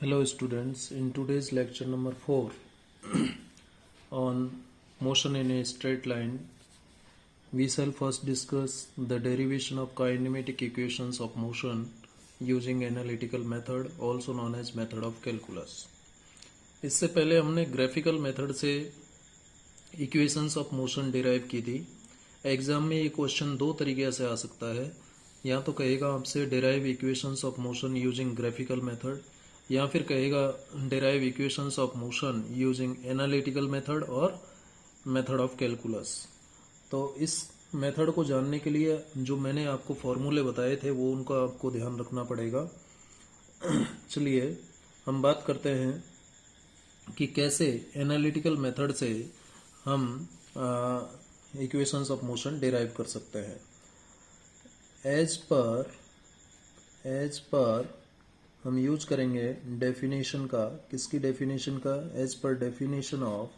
Hello students, in today's lecture number 4 on motion in a straight line, we shall first discuss the derivation of kinematic equations of motion using analytical method also known as method of calculus. इससे पहले हमने graphical method से equations of motion derive की थी। Exam में ये question दो तरीके से आ सकता है, या तो कहेगा आपसे derive equations of motion using graphical method, या फिर कहेगा derive equations of motion using analytical method और मेथड ऑफ कैलकुलस। तो इस मेथड को जानने के लिए जो मैंने आपको फॉर्मूले बताए थे वो उनका आपको ध्यान रखना पड़ेगा। चलिए हम बात करते हैं कि कैसे एनालिटिकल मेथड से हम इक्वेशंस ऑफ मोशन डिराइव कर सकते हैं। एज पर हम यूज करेंगे डेफिनेशन का, किसकी डेफिनेशन का? As per definition of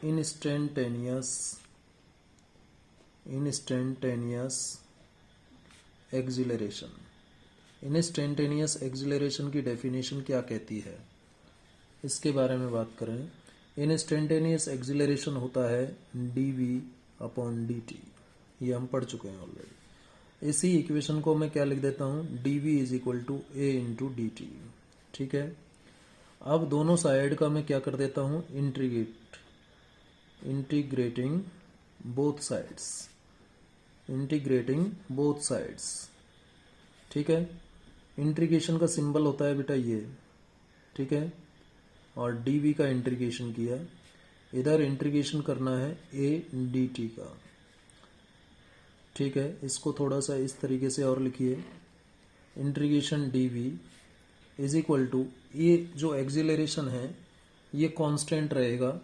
instantaneous acceleration. Instantaneous acceleration की डेफिनेशन क्या कहती है, इसके बारे में बात करें। इंस्टेंटेनियस एक्सिलरेशन होता है dv/dt, ये हम पढ़ चुके हैं ऑलरेडी। इसी इक्वेशन को मैं क्या लिख देता हूँ, dv = a × dt। ठीक है, अब दोनों साइड का मैं क्या कर देता हूँ, इंटीग्रेटिंग बोथ साइड्स। ठीक है, इंटीग्रेशन का सिंबल होता है बेटा ये, ठीक है, और dv का इंटीग्रेशन किया, इधर इंटीग्रेशन करना है a dt का। ठीक है, इसको थोड़ा सा इस तरीके से और लिखिए, इंटीग्रेशन dv = ये जो एक्सिलरेशन है ये कांस्टेंट रहेगा।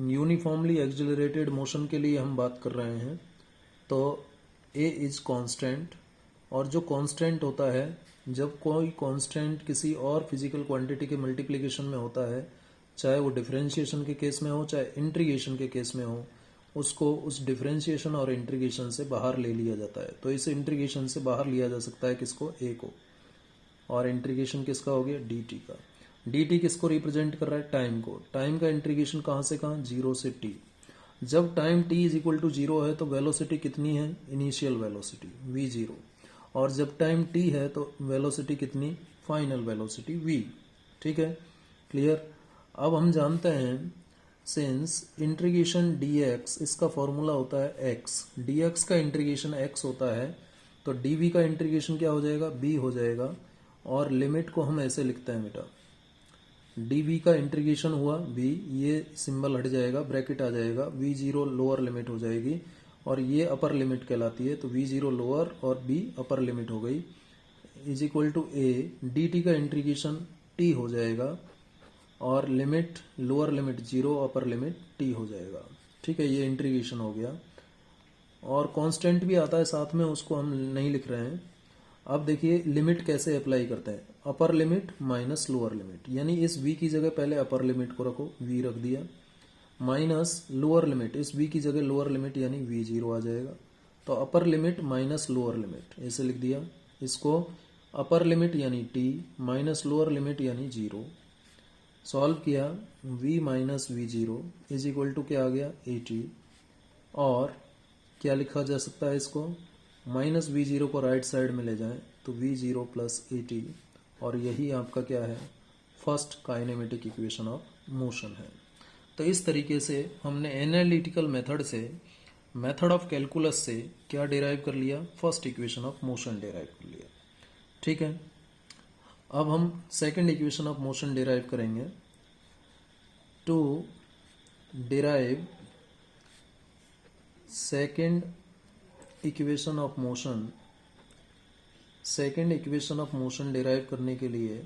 यूनिफॉर्मली एक्सिलरेटेड मोशन के लिए हम बात कर रहे हैं, तो a इज कांस्टेंट, और जो कांस्टेंट होता है, जब कोई कांस्टेंट किसी और फिजिकल क्वांटिटी के मल्टीप्लिकेशन में होता है, चाहे वो डिफरेंशिएशन के केस में हो चाहे इंटीग्रेशन के केस में हो, उसको उस डिफरेंशिएशन और इंटीग्रेशन से बाहर ले लिया जाता है। तो इस इंटीग्रेशन से बाहर लिया जा सकता है किसको, a को, और इंटीग्रेशन किसका हो गया, dt का। dt किसको रिप्रेजेंट कर रहा है, टाइम को। टाइम का इंटीग्रेशन कहाँ से कहाँ, 0 से t। जब टाइम t = 0 है तो वेलोसिटी कितनी है, इनिशियल वेलोसिटी v0, और जब टाइम t है तो वेलोसिटी कितनी, फाइनल वेलोसिटी v। ठीक है, क्लियर। अब हम जानते हैं सिंस इंटीग्रेशन dx, इसका फॉर्मूला होता है x, dx का इंटीग्रेशन x होता है, तो dv का इंटीग्रेशन क्या हो जाएगा, b हो जाएगा। और लिमिट को हम ऐसे लिखते हैं बेटा, dv का इंटीग्रेशन हुआ b, ये सिंबल हट जाएगा, ब्रैकेट आ जाएगा, v0 लोअर लिमिट हो जाएगी और ये अपर लिमिट कहलाती है, तो v0 लोअर और b अपर लिमिट हो गई, = a। dt का इंटीग्रेशन t हो जाएगा और limit lower limit 0, upper limit t हो जाएगा। ठीक है, ये इंटीग्रेशन हो गया, और कांस्टेंट भी आता है साथ में, उसको हम नहीं लिख रहे हैं। अब देखिए लिमिट कैसे अप्लाई करते हैं, अपर लिमिट माइनस लोअर लिमिट, यानी इस v की जगह पहले अपर लिमिट को रखो, v रख दिया, माइनस लोअर लिमिट, इस v की जगह लोअर लिमिट यानी v0 आ जाएगा। तो अपर लिमिट माइनस लोअर लिमिट ऐसे लिख दिया, इसको अपर लिमिट यानी t माइनस लोअर लिमिट यानी 0। सॉल्व किया, v - v0 = क्या आ गया, 80। और क्या लिखा जा सकता है इसको, माइनस v0 को राइट साइड में ले जाएं तो v0 + 80, और यही आपका क्या है, first kinematic equation of motion है। तो इस तरीके से हमने एनालिटिकल मेथड से, मेथड ऑफ कैलकुलस से क्या डिराइव कर लिया, first equation of motion derive कर लिया। ठीक है, अब हम second equation of motion derive करेंगे। To derive second equation of motion derive करने के लिए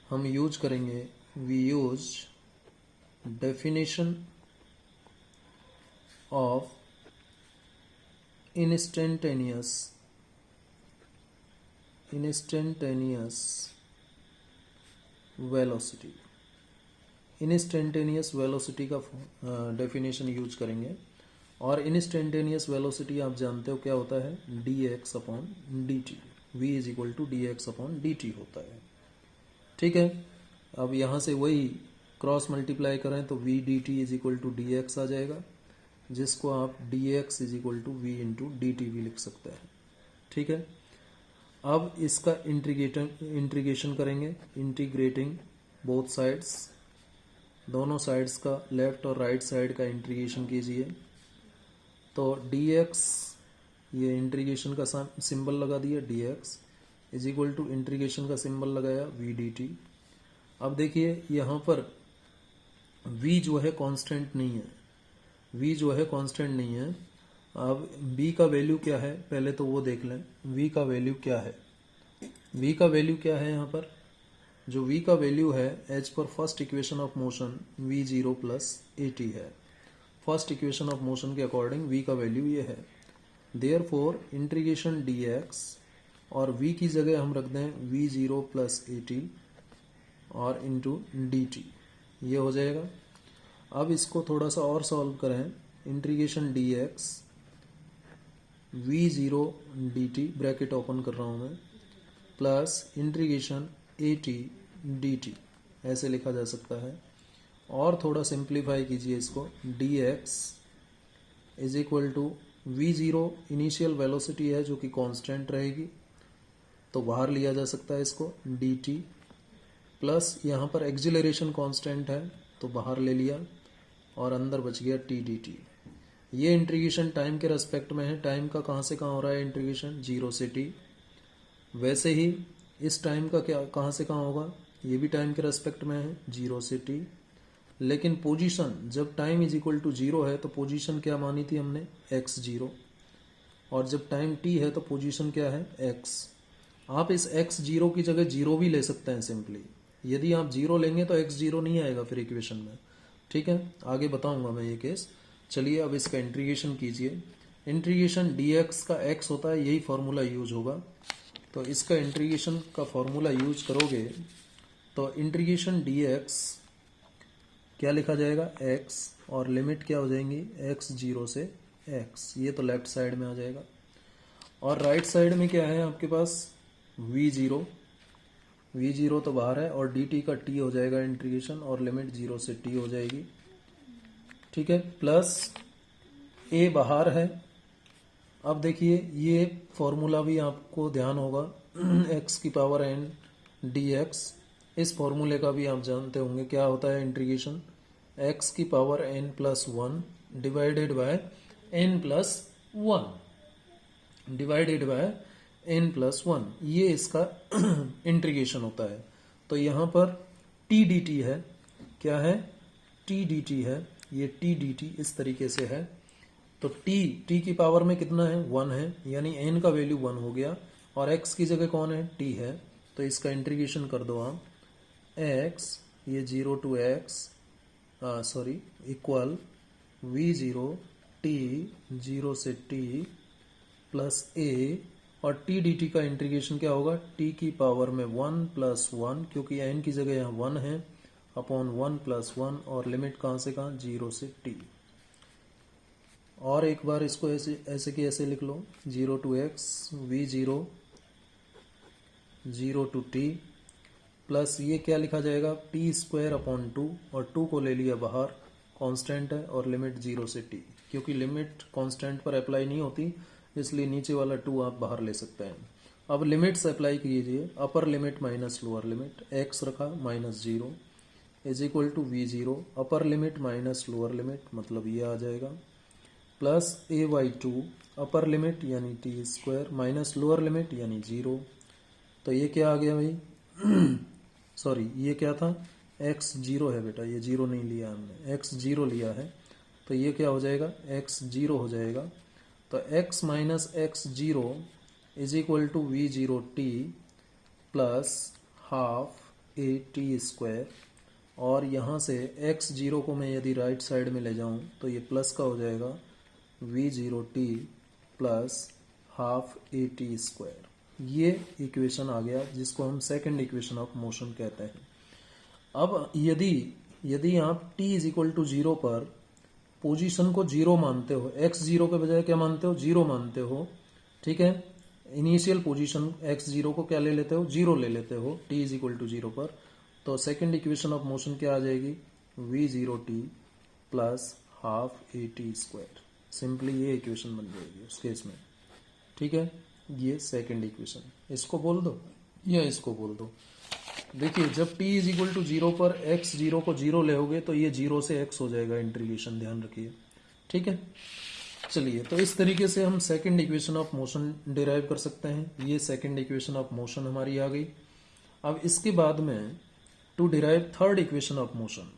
हम यूज करेंगे, we use definition of instantaneous velocity. Instantaneous velocity का डेफिनेशन यूज करेंगे, और इंस्टेंटेनियस वेलोसिटी आप जानते हो क्या होता है, dx/dt, v = dx/dt होता है। ठीक है। अब यहाँ से वही क्रॉस मल्टीप्लाई करें तो v d t is equal to d x आ जाएगा, जिसको आप d x is equal to v into d t भी लिख सकते हैं। ठीक है। अब इसका इंटीग्रेशन करेंगे, इंटीग्रेटिंग बोथ साइड्स, दोनों साइड्स का लेफ्ट और राइट साइड का इंटीग्रेशन कीजिए। तो dx, ये इंटीग्रेशन का सिंबल लगा दिया dx is equal to integration का सिंबल लगाया v dt। अब देखिए यहाँ पर v जो है कांस्टेंट नहीं है, v जो है कांस्टेंट नहीं है। अब b का वैल्यू क्या है पहले तो वो देख लें, v का वैल्यू क्या है। v का वैल्यू क्या है यहाँ पर, जो v का वैल्यू है as per first equation of motion v0 plus at है। फर्स्ट इक्वेशन ऑफ मोशन के अकॉर्डिंग v का वैल्यू ये है। देयर फोर इंटीग्रेशन dx और v की जगह हम रख दें v0 प्लस at और इंटू dt, ये हो जाएगा। अब इसको थोड़ा सा और सॉल्व करें, integration dx v0 dt bracket open कर रहा हूँ मैं, प्लस इंटीग्रेशन at dt, ऐसे लिखा जा सकता है। और थोड़ा सिंप्लीफाई कीजिए इसको, dx is equal to v0 initial velocity है जो कि कांस्टेंट रहेगी, तो बाहर लिया जा सकता है इसको dt, प्लस यहाँ पर एक्सिलरेशन कांस्टेंट है तो बाहर ले लिया और अंदर बच गया t dt। ये इंटीग्रेशन टाइम के रेस्पेक्ट में है, टाइम का कहाँ से कहाँ हो रहा है इंटीग्रेशन, 0 से t। वैसे ही इस टाइम का क्या कहाँ से कहाँ होगा, ये भी टाइम के रेस्पेक्ट में है, 0 से t। लेकिन पोजीशन जब टाइम इज इक्वल टू 0 है तो पोजीशन क्या मानी थी हमने, x0, और जब टाइम t है तो पोजीशन क्या है, x। आप इस x0 की जगह 0 भी ले सकते हैं सिंपली, यदि आप 0 लेंगे तो x0 नहीं आएगा फिर इक्वेशन में। ठीक है, आगे बताऊंगा मैं ये केस। चलिए अब इसका इंटीग्रेशन कीजिए। इंटीग्रेशन dx का x होता है, यही फॉर्मूला यूज होगा। तो इसका इंटीग्रेशन का फॉर्मूला यूज करोगे तो इंटीग्रेशन dx क्या लिखा जाएगा, x, और लिमिट क्या हो जाएंगी x0 से x, ये तो लेफ्ट साइड में आ जाएगा। और राइट साइड में क्या है आपके पास, v0, v0 तो बाहर है और dt का t हो जाएगा इंटीग्रेशन, और लिमिट 0 से t हो जाएगी। ठीक है, प्लस a बाहर है। अब देखिए ये फॉर्मूला भी आपको ध्यान होगा, x की पावर n dx, इस फॉर्मूले का भी आप जानते होंगे क्या होता है इंटीग्रेशन, x की power n plus 1 divided by n plus 1 divided by n plus 1, ये इसका इंटीग्रेशन होता है। तो यहाँ पर t dt है, क्या है, t dt है, ये t dt इस तरीके से है। तो t की पावर में कितना है, 1 है, यानी n का वैल्यू 1 हो गया, और x की जगह कौन है, t है। तो इसका इंटीग्रेशन कर दो आप, x, ये 0 to x equal v0 t 0 से t प्लस a, और t dt का इंटीग्रेशन क्या होगा, t की पावर में 1 प्लस 1, क्योंकि n की जगह यहाँ 1 है, अपॉन 1 प्लस 1, और लिमिट कहाँ से कहाँ, 0 से t। और एक बार इसको ऐसे कि ऐसे लिख लो, 0 to x v0 0 to t, plus ये क्या लिखा जाएगा, t स्क्वायर अपॉन 2, और 2 को ले लिया बाहर, कांस्टेंट है, और लिमिट 0 से t, क्योंकि लिमिट कांस्टेंट पर अप्लाई नहीं होती इसलिए नीचे वाला 2 आप बाहर ले सकते हैं। अब लिमिट्स अप्लाई कीजिए, upper limit minus lower limit, x रखा minus 0 is equal to v0, upper limit minus lower limit, मतलब ये आ जाएगा, प्लस a/2 अपर लिमिट यानी t square minus lower limit यानी 0। तो ये क्या आ गया भाई सॉरी ये क्या था, x0 है बेटा, ये 0 नहीं लिया हमने, x0 लिया है, तो ये क्या हो जाएगा, x0 हो जाएगा। तो x minus x0 is equal to v0t plus half a t square, और यहाँ से x0 को मैं यदि राइट साइड में ले जाऊँ तो ये प्लस का हो जाएगा v0t plus half a t square. ये इक्वेशन आ गया जिसको हम सेकंड इक्वेशन ऑफ मोशन कहते हैं। अब यदि आप t इज इक्वल टू 0 पर पोजीशन को 0 मानते हो, x0 के बजाय क्या मानते हो, 0 मानते हो, ठीक है, इनिशियल पोजीशन x0 को क्या ले लेते हो, 0 ले लेते हो t इज इक्वल टू 0 पर, तो सेकंड इक्वेशन ऑफ मोशन क्या आ जाएगी, v0t plus half a t square. Simply ये इक्वेशन बन जाएगी उस केस में। ठीक है, ये सेकंड इक्वेशन, इसको बोल दो या इसको बोल दो। देखिए जब t इज इक्वल टू 0 पर x 0 को 0 लेओगे तो ये 0 से x हो जाएगा इंटीग्रेशन, ध्यान रखिए। ठीक है, चलिए तो इस तरीके से हम second equation of motion derive कर सकते हैं। ये सेकंड इक्वेशन ऑफ मोशन हमारी आ गई। अब इसके बाद में to derive third equation of motion,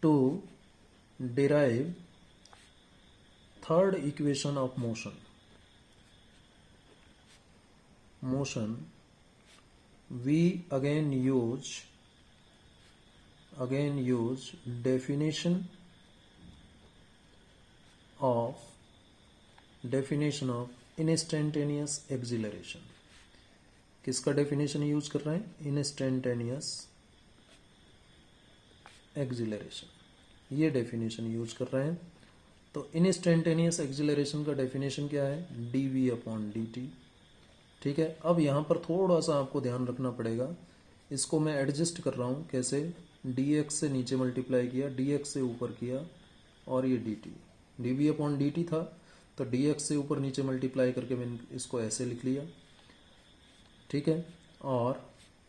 to derive third equation of motion, we again use definition of instantaneous acceleration। किसका डेफिनेशन यूज कर रहे हैं, इंस्टेंटेनियस एक्सिलरेशन, ये डेफिनेशन यूज कर रहे हैं। तो इंस्टेंटेनियस एक्सिलरेशन का डेफिनेशन क्या है, dv अपॉन dt। ठीक है, अब यहाँ पर थोड़ा सा आपको ध्यान रखना पड़ेगा, इसको मैं एडजस्ट कर रहा हूँ कैसे, dx से नीचे मल्टीप्लाई किया, dx से ऊपर किया, और ये dt, dv अपॉन dt था तो dx से ऊपर नीचे मल्टीप्लाई करके मैंने इसको ऐसे लिख लिया। ठीक है, और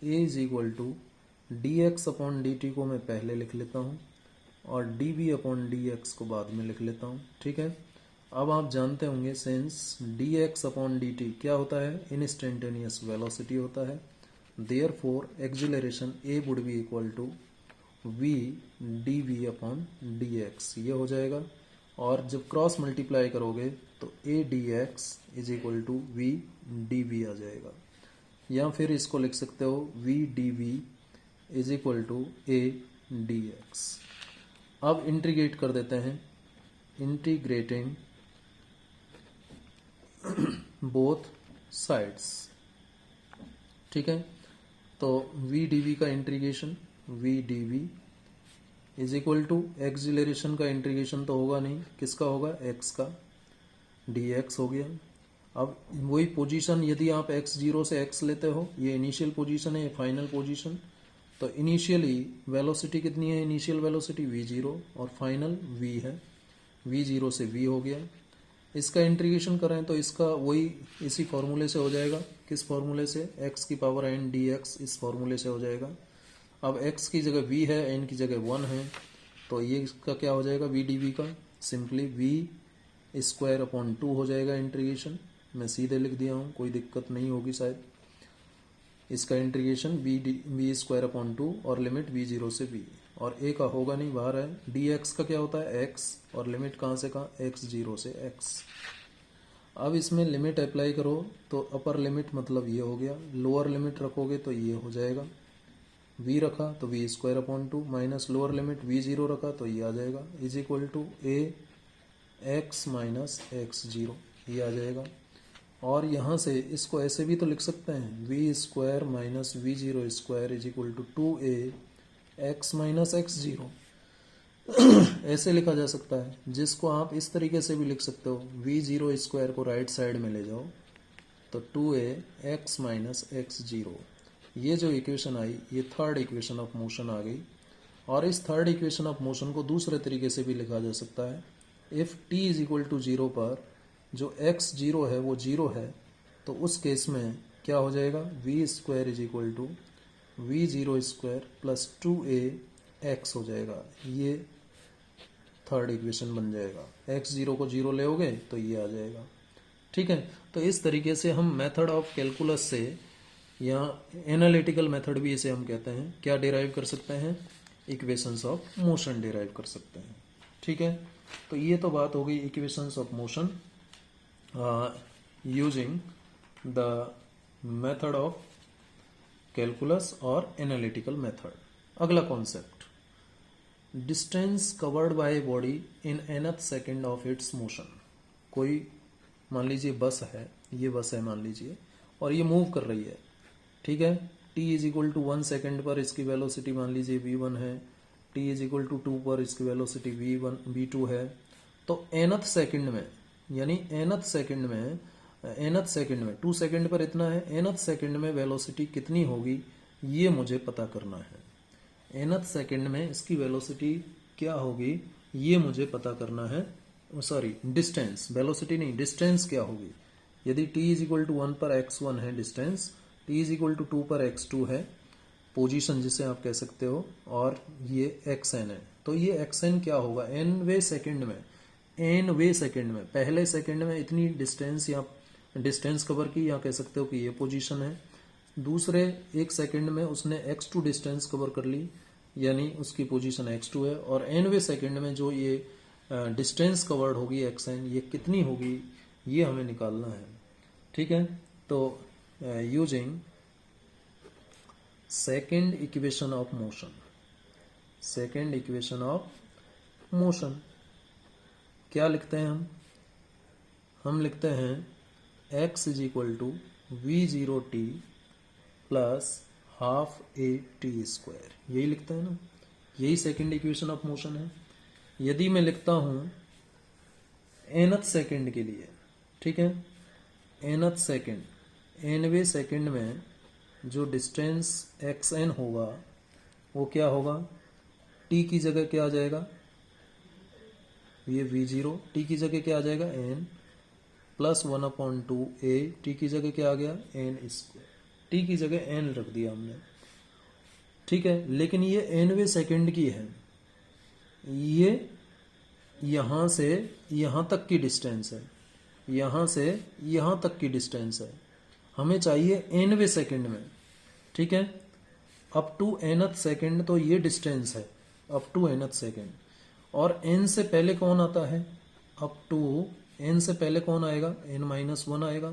a is equal to dx upon dt को मैं पहले लिख लेता हूँ और dv अपॉन dx को बाद में लिख लेता हूँ। ठीक है, अब आप जानते होंगे सिंस dx अपॉन dt क्या होता है, इंस्टेंटेनियस वेलोसिटी होता है, therefore acceleration a would be equal to v dv upon dx, ये हो जाएगा। और जब क्रॉस मल्टीप्लाई करोगे तो a dx is equal to v dv आ जाएगा, या फिर इसको लिख सकते हो v dv is equal to a dx। अब इंटीग्रेट कर देते हैं, इंटीग्रेटिंग बोथ साइड्स। ठीक है, तो v dv का integration, v dv is equal to acceleration का इंटीग्रेशन तो होगा नहीं, किसका होगा, x का, dx हो गया। अब वही पोजीशन, यदि आप x0 से x लेते हो, ये इनिशियल पोजीशन है, ये फाइनल पोजीशन, तो इनिशियली वेलोसिटी कितनी है, इनिशियल वेलोसिटी v0 और फाइनल v है, v0 से v हो गया। इसका इंटीग्रेशन करें तो इसका वही इसी फॉर्मूले से हो जाएगा, किस फॉर्मूले से, x की पावर n dx, इस फॉर्मूले से हो जाएगा। अब x की जगह v है, n की जगह 1 है, तो ये इसका क्या हो जाएगा, v dv का सिंपली v स्क्वायर अपॉन 2 हो जाएगा इंटीग्रेशन। मैं सीधे लिख दिया हूँ, कोई दिक्कत नहीं होगी शायद। इसका इंटीग्रेशन v स्क्वायर अपॉन 2 और लिमिट v0 से v, और a का होगा नहीं, बाहर है। dx का क्या होता है, x, और लिमिट कहाँ से कहाँ, x0 से x। अब इसमें लिमिट अप्लाई करो तो अपर लिमिट मतलब ये हो गया, लोअर लिमिट रखोगे तो ये हो जाएगा, v रखा तो v square upon 2 minus lower limit v0 रखा तो ये आ जाएगा, is equal to a x minus x0, ये आ जाएगा। और यहाँ से इसको ऐसे भी तो लिख सकते हैं, v square minus v0 square is equal to 2a x minus x0 ऐसे लिखा जा सकता है, जिसको आप इस तरीके से भी लिख सकते हो, v0 स्क्वायर को राइट साइड में ले जाओ तो 2a x माइनस x0। ये जो इक्वेशन आई, ये थर्ड इक्वेशन ऑफ मोशन आ गई। और इस थर्ड इक्वेशन ऑफ मोशन को दूसरे तरीके से भी लिखा जा सकता है, if t is equal to 0 पर जो x0 है वो 0 है, तो उस केस में क्या हो जाएगा, v square is equal to v0 square plus 2a x हो जाएगा। ये थर्ड इक्वेशन बन जाएगा, x0 को 0 लेओगे तो ये आ जाएगा। ठीक है, तो इस तरीके से हम मेथड ऑफ कैलकुलस से, या एनालिटिकल मेथड भी इसे हम कहते हैं, क्या डिराइव कर सकते हैं, इक्वेशंस ऑफ मोशन डिराइव कर सकते हैं। ठीक है, तो ये तो बात हो गई equations of motion using the method of calculus और एनालिटिकल मेथड। अगला concept, distance covered by a body in nth second of its motion. कोई मान लीजिए बस है, ये बस है मान लीजिए, और ये मूव कर रही है। ठीक है, t is equal to 1 second पर इसकी वेलोसिटी मान लीजिए v1 है, t इज इक्वल टू 2 पर इसकी वेलोसिटी v2 है। तो nth सेकेंड में, यानी nth सेकेंड में 2 सेकेंड पर इतना है, nth सेकेंड में वेलोसिटी कितनी होगी ये मुझे पता करना है। nth सेकंड में इसकी वेलोसिटी क्या होगी ये मुझे पता करना है। सॉरी, डिस्टेंस, वेलोसिटी नहीं, डिस्टेंस क्या होगी। यदि t इज इक्वल टू 1 पर x1 है distance, t is equal to 2 पर x2 है पोजीशन जिसे आप कह सकते हो, और ये xn है, तो ये xn क्या होगा nवे सेकंड में। nवे सेकंड में, पहले सेकंड में इतनी डिस्टेंस या डिस्टेंस कवर की, या कह सकते हो कि ये पोजीशन है। दूसरे एक सेकंड में उसने x2 डिस्टेंस कवर कर ली, यानी उसकी पोजीशन x2 है। और nवे सेकंड में जो ये डिस्टेंस कवर्ड होगी xn, ये कितनी होगी ये हमें निकालना है। ठीक है, तो using second equation of motion, second equation of motion क्या लिखते हैं हम लिखते हैं x is equal to v0t plus half a t square, यही लिखते हैं ना, यही सेकेंड इक्वेशन ऑफ मोशन है। यदि मैं लिखता हूं nth सेकेंड के लिए, ठीक है, nth सेकेंड, nवे सेकेंड में जो डिस्टेंस xn होगा वो क्या होगा, t की जगह क्या आ जाएगा, ये v0, t की जगह क्या आ जाएगा n प्लस 1/2 a, t की जगह क्या आ गया n स्क्वायर, t की जगह n रख दिया हमने। ठीक है, लेकिन ये nवे सेकेंड की है, ये यहां से यहां तक की डिस्टेंस है, यहां से यहां तक की डिस्टेंस है, हमें चाहिए nवे सेकेंड में। ठीक है, अप टू nth सेकेंड तो ये डिस्टेंस है अप टू nth सेकेंड, और n से पहले कौन आता है, अप टू n से पहले कौन आएगा, n-1 आएगा,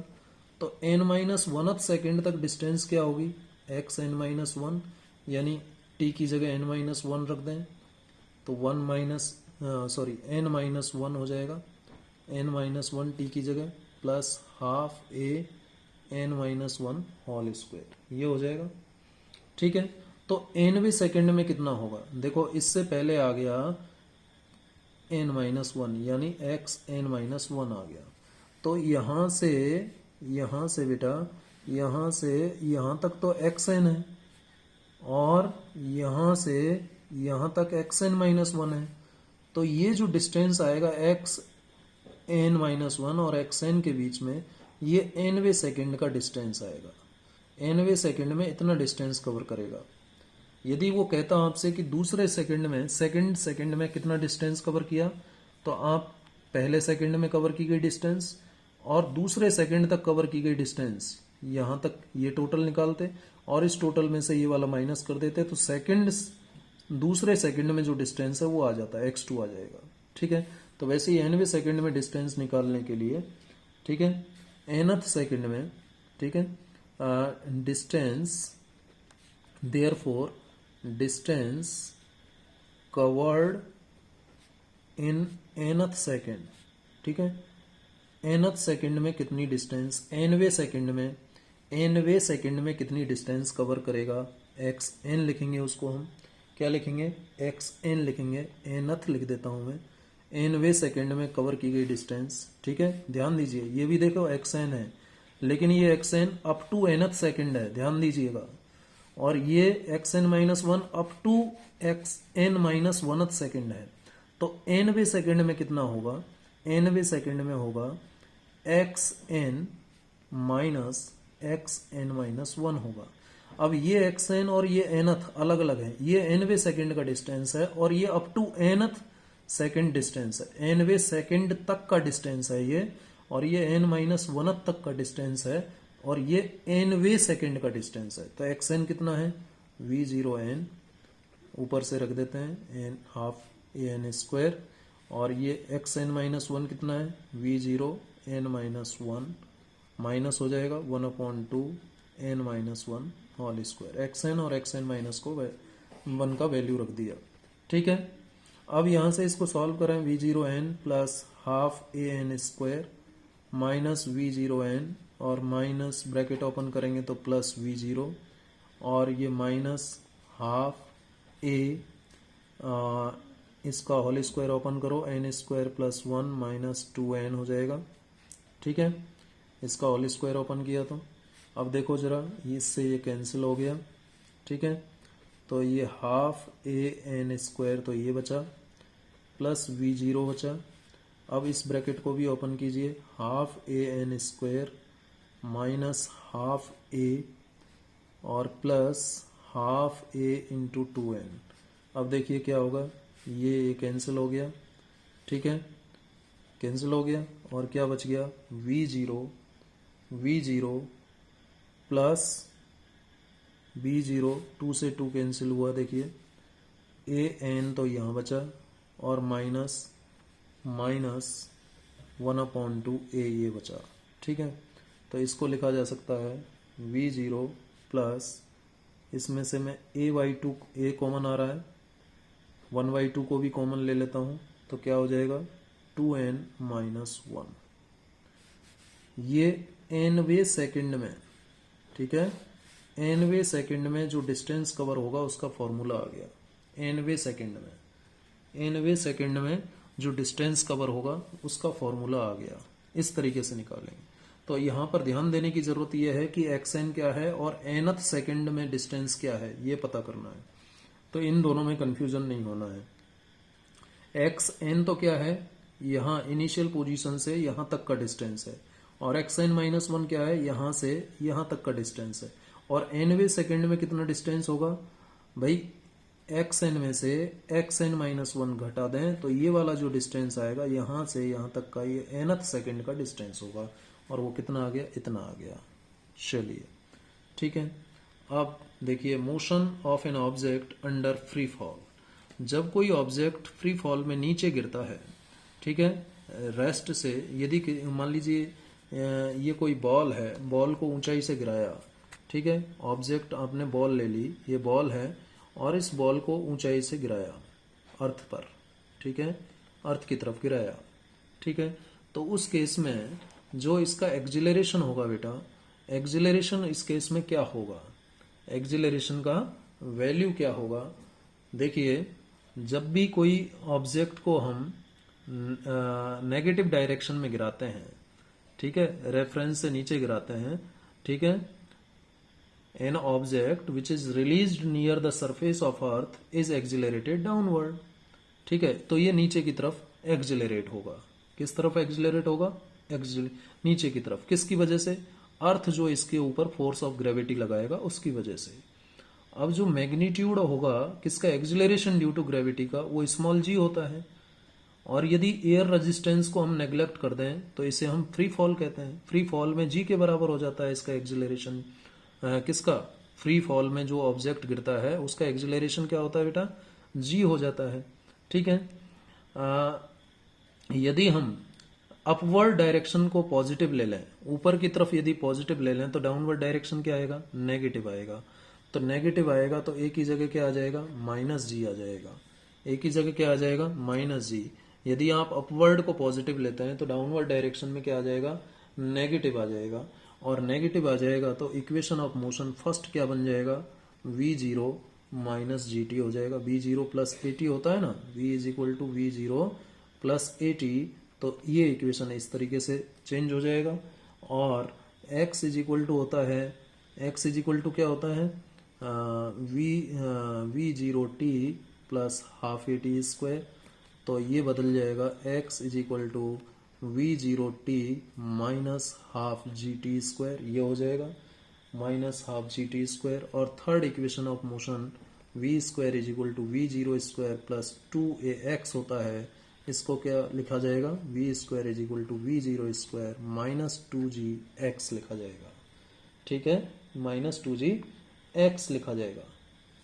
तो n-1th सेकेंड तक डिस्टेंस क्या होगी, xn-1, यानी t की जगह n-1 रख दें तो n-1 हो जाएगा, n-1 t की जगह plus half a n-1 whole square, ये हो जाएगा। ठीक है, तो nवे सेकेंड में कितना होगा, देखो इससे पहले आ गया n-1, यानी xn-1 आ गया, तो यहां से बेटा यहां से यहां तक तो xn है, और यहां से यहां तक xn-1 है, तो ये जो डिस्टेंस आएगा xn-1 और xn के बीच में, ये nवे सेकेंड का डिस्टेंस आएगा, nवे सेकेंड में इतना डिस्टेंस कवर करेगा। यदि वो कहता आपसे कि दूसरे सेकंड में, सेकंड में कितना डिस्टेंस कवर किया, तो आप पहले सेकंड में कवर की गई डिस्टेंस और दूसरे सेकंड तक कवर की गई डिस्टेंस, यहां तक ये टोटल निकालते और इस टोटल में से ये वाला माइनस कर देते, तो दूसरे सेकंड में जो डिस्टेंस है वो आ जाता है, x2 आ जाएगा। ठीक है, तो वैसे ही nवे सेकंड में डिस्टेंस निकालने के लिए, ठीक है, nth सेकंड में, ठीक है, distance, therefore distance covered in nth second, ठीक है, nth सेकेंड में कितनी डिस्टेंस, nवे सेकेंड में कितनी डिस्टेंस कवर करेगा, xn लिखेंगे, उसको हम क्या लिखेंगे, xn लिखेंगे, nth लिख देता हूं मैं, nवे सेकेंड में कवर की गई डिस्टेंस। ठीक है, ध्यान दीजिए, ये भी देखो xn है, लेकिन ये xn up to nth second है, ध्यान दीजिएगा, और ये xn-1 up to xn-1th second है, तो nवे सेकेंड में कितना होगा, nवे सेकेंड में होगा xn माइनस xn-1 होगा। अब ये xn और ये nth अलग अलग है, ये nवे सेकेंड का डिस्टेंस है और ये up to nth second distance है, nवे सेकेंड तक का डिस्टेंस है ये, और ये n-1 तक का डिस्टेंस है, और ये nवे सेकेंड का डिस्टेंस है। तो xn कितना है, v0n, ऊपर से रख देते हैं n हाफ an स्क्वायर, और ये xn-1 कितना है, v0n-1 माइनस हो जाएगा 1/2 n-1 होल स्क्वायर, xn और xn- को 1 का वैल्यू रख दिया। ठीक है, अब यहां से इसको सॉल्व करें, v0n plus half an square minus v0n, और माइनस ब्रैकेट ओपन करेंगे तो प्लस v0, और ये माइनस हाफ a, इसका होल स्क्वायर ओपन करो, n square plus 1 minus 2n हो जाएगा। ठीक है, इसका होल स्क्वायर ओपन किया तो अब देखो जरा, इससे ये कैंसिल हो गया, ठीक है। तो ये हाफ ए एन स्क्वायर, तो ये बचा, प्लस वी जीरो बचा। अब इस ब्रैकेट को भी ओपन कीजिए, half A N square minus half ए और प्लस हाफ ए इंटू टू एन। अब देखिए क्या होगा, ये कैंसिल हो गया, ठीक है, कैंसिल हो गया। और क्या बच गया, v zero plus b zero, two से टू कैंसिल हुआ, देखिए ए एन तो यहाँ बचा और माइनस माइनस 1/2 ए ये बचा, ठीक है। तो इसको लिखा जा सकता है वी जीरो प्लस, इसमें से मैं a/2 ए कॉमन आ रहा है, 1/2 को भी कॉमन ले लेता हूँ, तो क्या हो जाएगा 2n माइनस 1। ये nवे सेकंड में, ठीक है, nवे सेकंड में जो डिस्टेंस कवर होगा उसका फॉर्मूला आ गया। nवे सेकंड में जो डिस्टेंस कवर होगा उसका फॉर्मूला आ गया। इस तरीके से निकालेंगे। तो यहाँ पर ध्यान देने की जरूरत यह है कि xn क्या है और nth सेकंड में डिस्टेंस क्या है, ये पता करना है। तो इन दोनों में कंफ्यूजन नहीं होना है। xn तो क्या है, यहाँ इनिशियल पोजीशन से यहाँ तक का डिस्टेंस है, और xn माइनस 1 क्या है, यहाँ से यहाँ तक का डिस्टेंस है। और nवे सेकंड में कितना डिस्टेंस होगा भाई, xn में से xn माइनस 1 घटा दें तो ये वाला जो डिस्टेंस आएगा यहाँ से यहाँ तक का, ये nth सेकंड का डिस्टेंस होगा। और वो कितना आ गया, इतना आ गया। चलिए ठीक है। अब देखिए motion of an object under free fall. जब कोई ऑब्जेक्ट फ्री फॉल में नीचे गिरता है, ठीक है, रेस्ट से, यदि मान लीजिए ये कोई बॉल है, बॉल को ऊंचाई से गिराया, ठीक है, ऑब्जेक्ट आपने बॉल ले ली, ये बॉल है, और इस बॉल को ऊंचाई से गिराया अर्थ पर, ठीक है, अर्थ की तरफ गिराया, ठीक है। तो उस केस में जो इसका एक्जिलरेशन होगा बेटा, एक्जिलरेशन इस केस में क्या होगा, एक्जिलरेशन का वैल्यू क्या होगा। देखिए जब भी कोई ऑब्जेक्ट को हम नेगेटिव डायरेक्शन में गिराते हैं, ठीक है, रेफरेंस से नीचे गिराते हैं, ठीक है, an object which is released near the surface of earth is accelerated downward, ठीक है। तो ये नीचे की तरफ एक्जिलरेट होगा। किस तरफ एक्जिलरेट होगा, नीचे की तरफ। किसकी वजह से, अर्थ जो इसके ऊपर फोर्स ऑफ ग्रेविटी लगाएगा उसकी वजह से। अब जो मैग्नीट्यूड होगा किसका, एक्जिलरेशन ड्यू टू ग्रेविटी का, वो स्मॉल जी होता है। और यदि एयर रेजिस्टेंस को हम नेग्लेक्ट कर दें तो इसे हम फ्री फॉल कहते हैं। फ्री फॉल में जी के बराबर हो जाता है इसका एक्जिलरेशन। किसका, फ्री फॉल में जो ऑब्जेक्ट गिरता है उसका एक्जिलरेशन क्या होता है बेटा, जी हो जाता है, ठीक है। यदि हम अपवर्ड डायरेक्शन को पॉजिटिव ले लें, ऊपर की तरफ यदि पॉजिटिव ले लें, तो डाउनवर्ड डायरेक्शन क्या आएगा, नेगेटिव आएगा। तो नेगेटिव आएगा तो एक ही जगह क्या आ जाएगा, माइनस जी आ जाएगा। एक ही जगह क्या आ जाएगा, माइनस जी। यदि आप अपवर्ड को पॉजिटिव लेते हैं तो डाउनवर्ड डायरेक्शन में क्या आ जाएगा, नेगेटिव आ जाएगा। और नेगेटिव आ जाएगा तो इक्वेशन ऑफ मोशन फर्स्ट क्या बन जाएगा, v zero minus g t हो जाएगा। V zero plus a t होता है ना, v is equal to v zero plus a t. तो ये इक्वेशन इस तरीके से चेंज हो जाएगा। और x इज इक्वल टू होता है, x इज इक्वल टू क्या होता है, v zero t plus half a t square. तो ये बदल जाएगा, x is equal to v zero t minus half g t square, ये हो जाएगा minus half g t square. और third equation of motion v square is equal to v zero square plus two a x होता है। इसको क्या लिखा जाएगा, v square is equal to v zero square minus two g x लिखा जाएगा, ठीक है, माइनस टू जी एक्स लिखा जाएगा,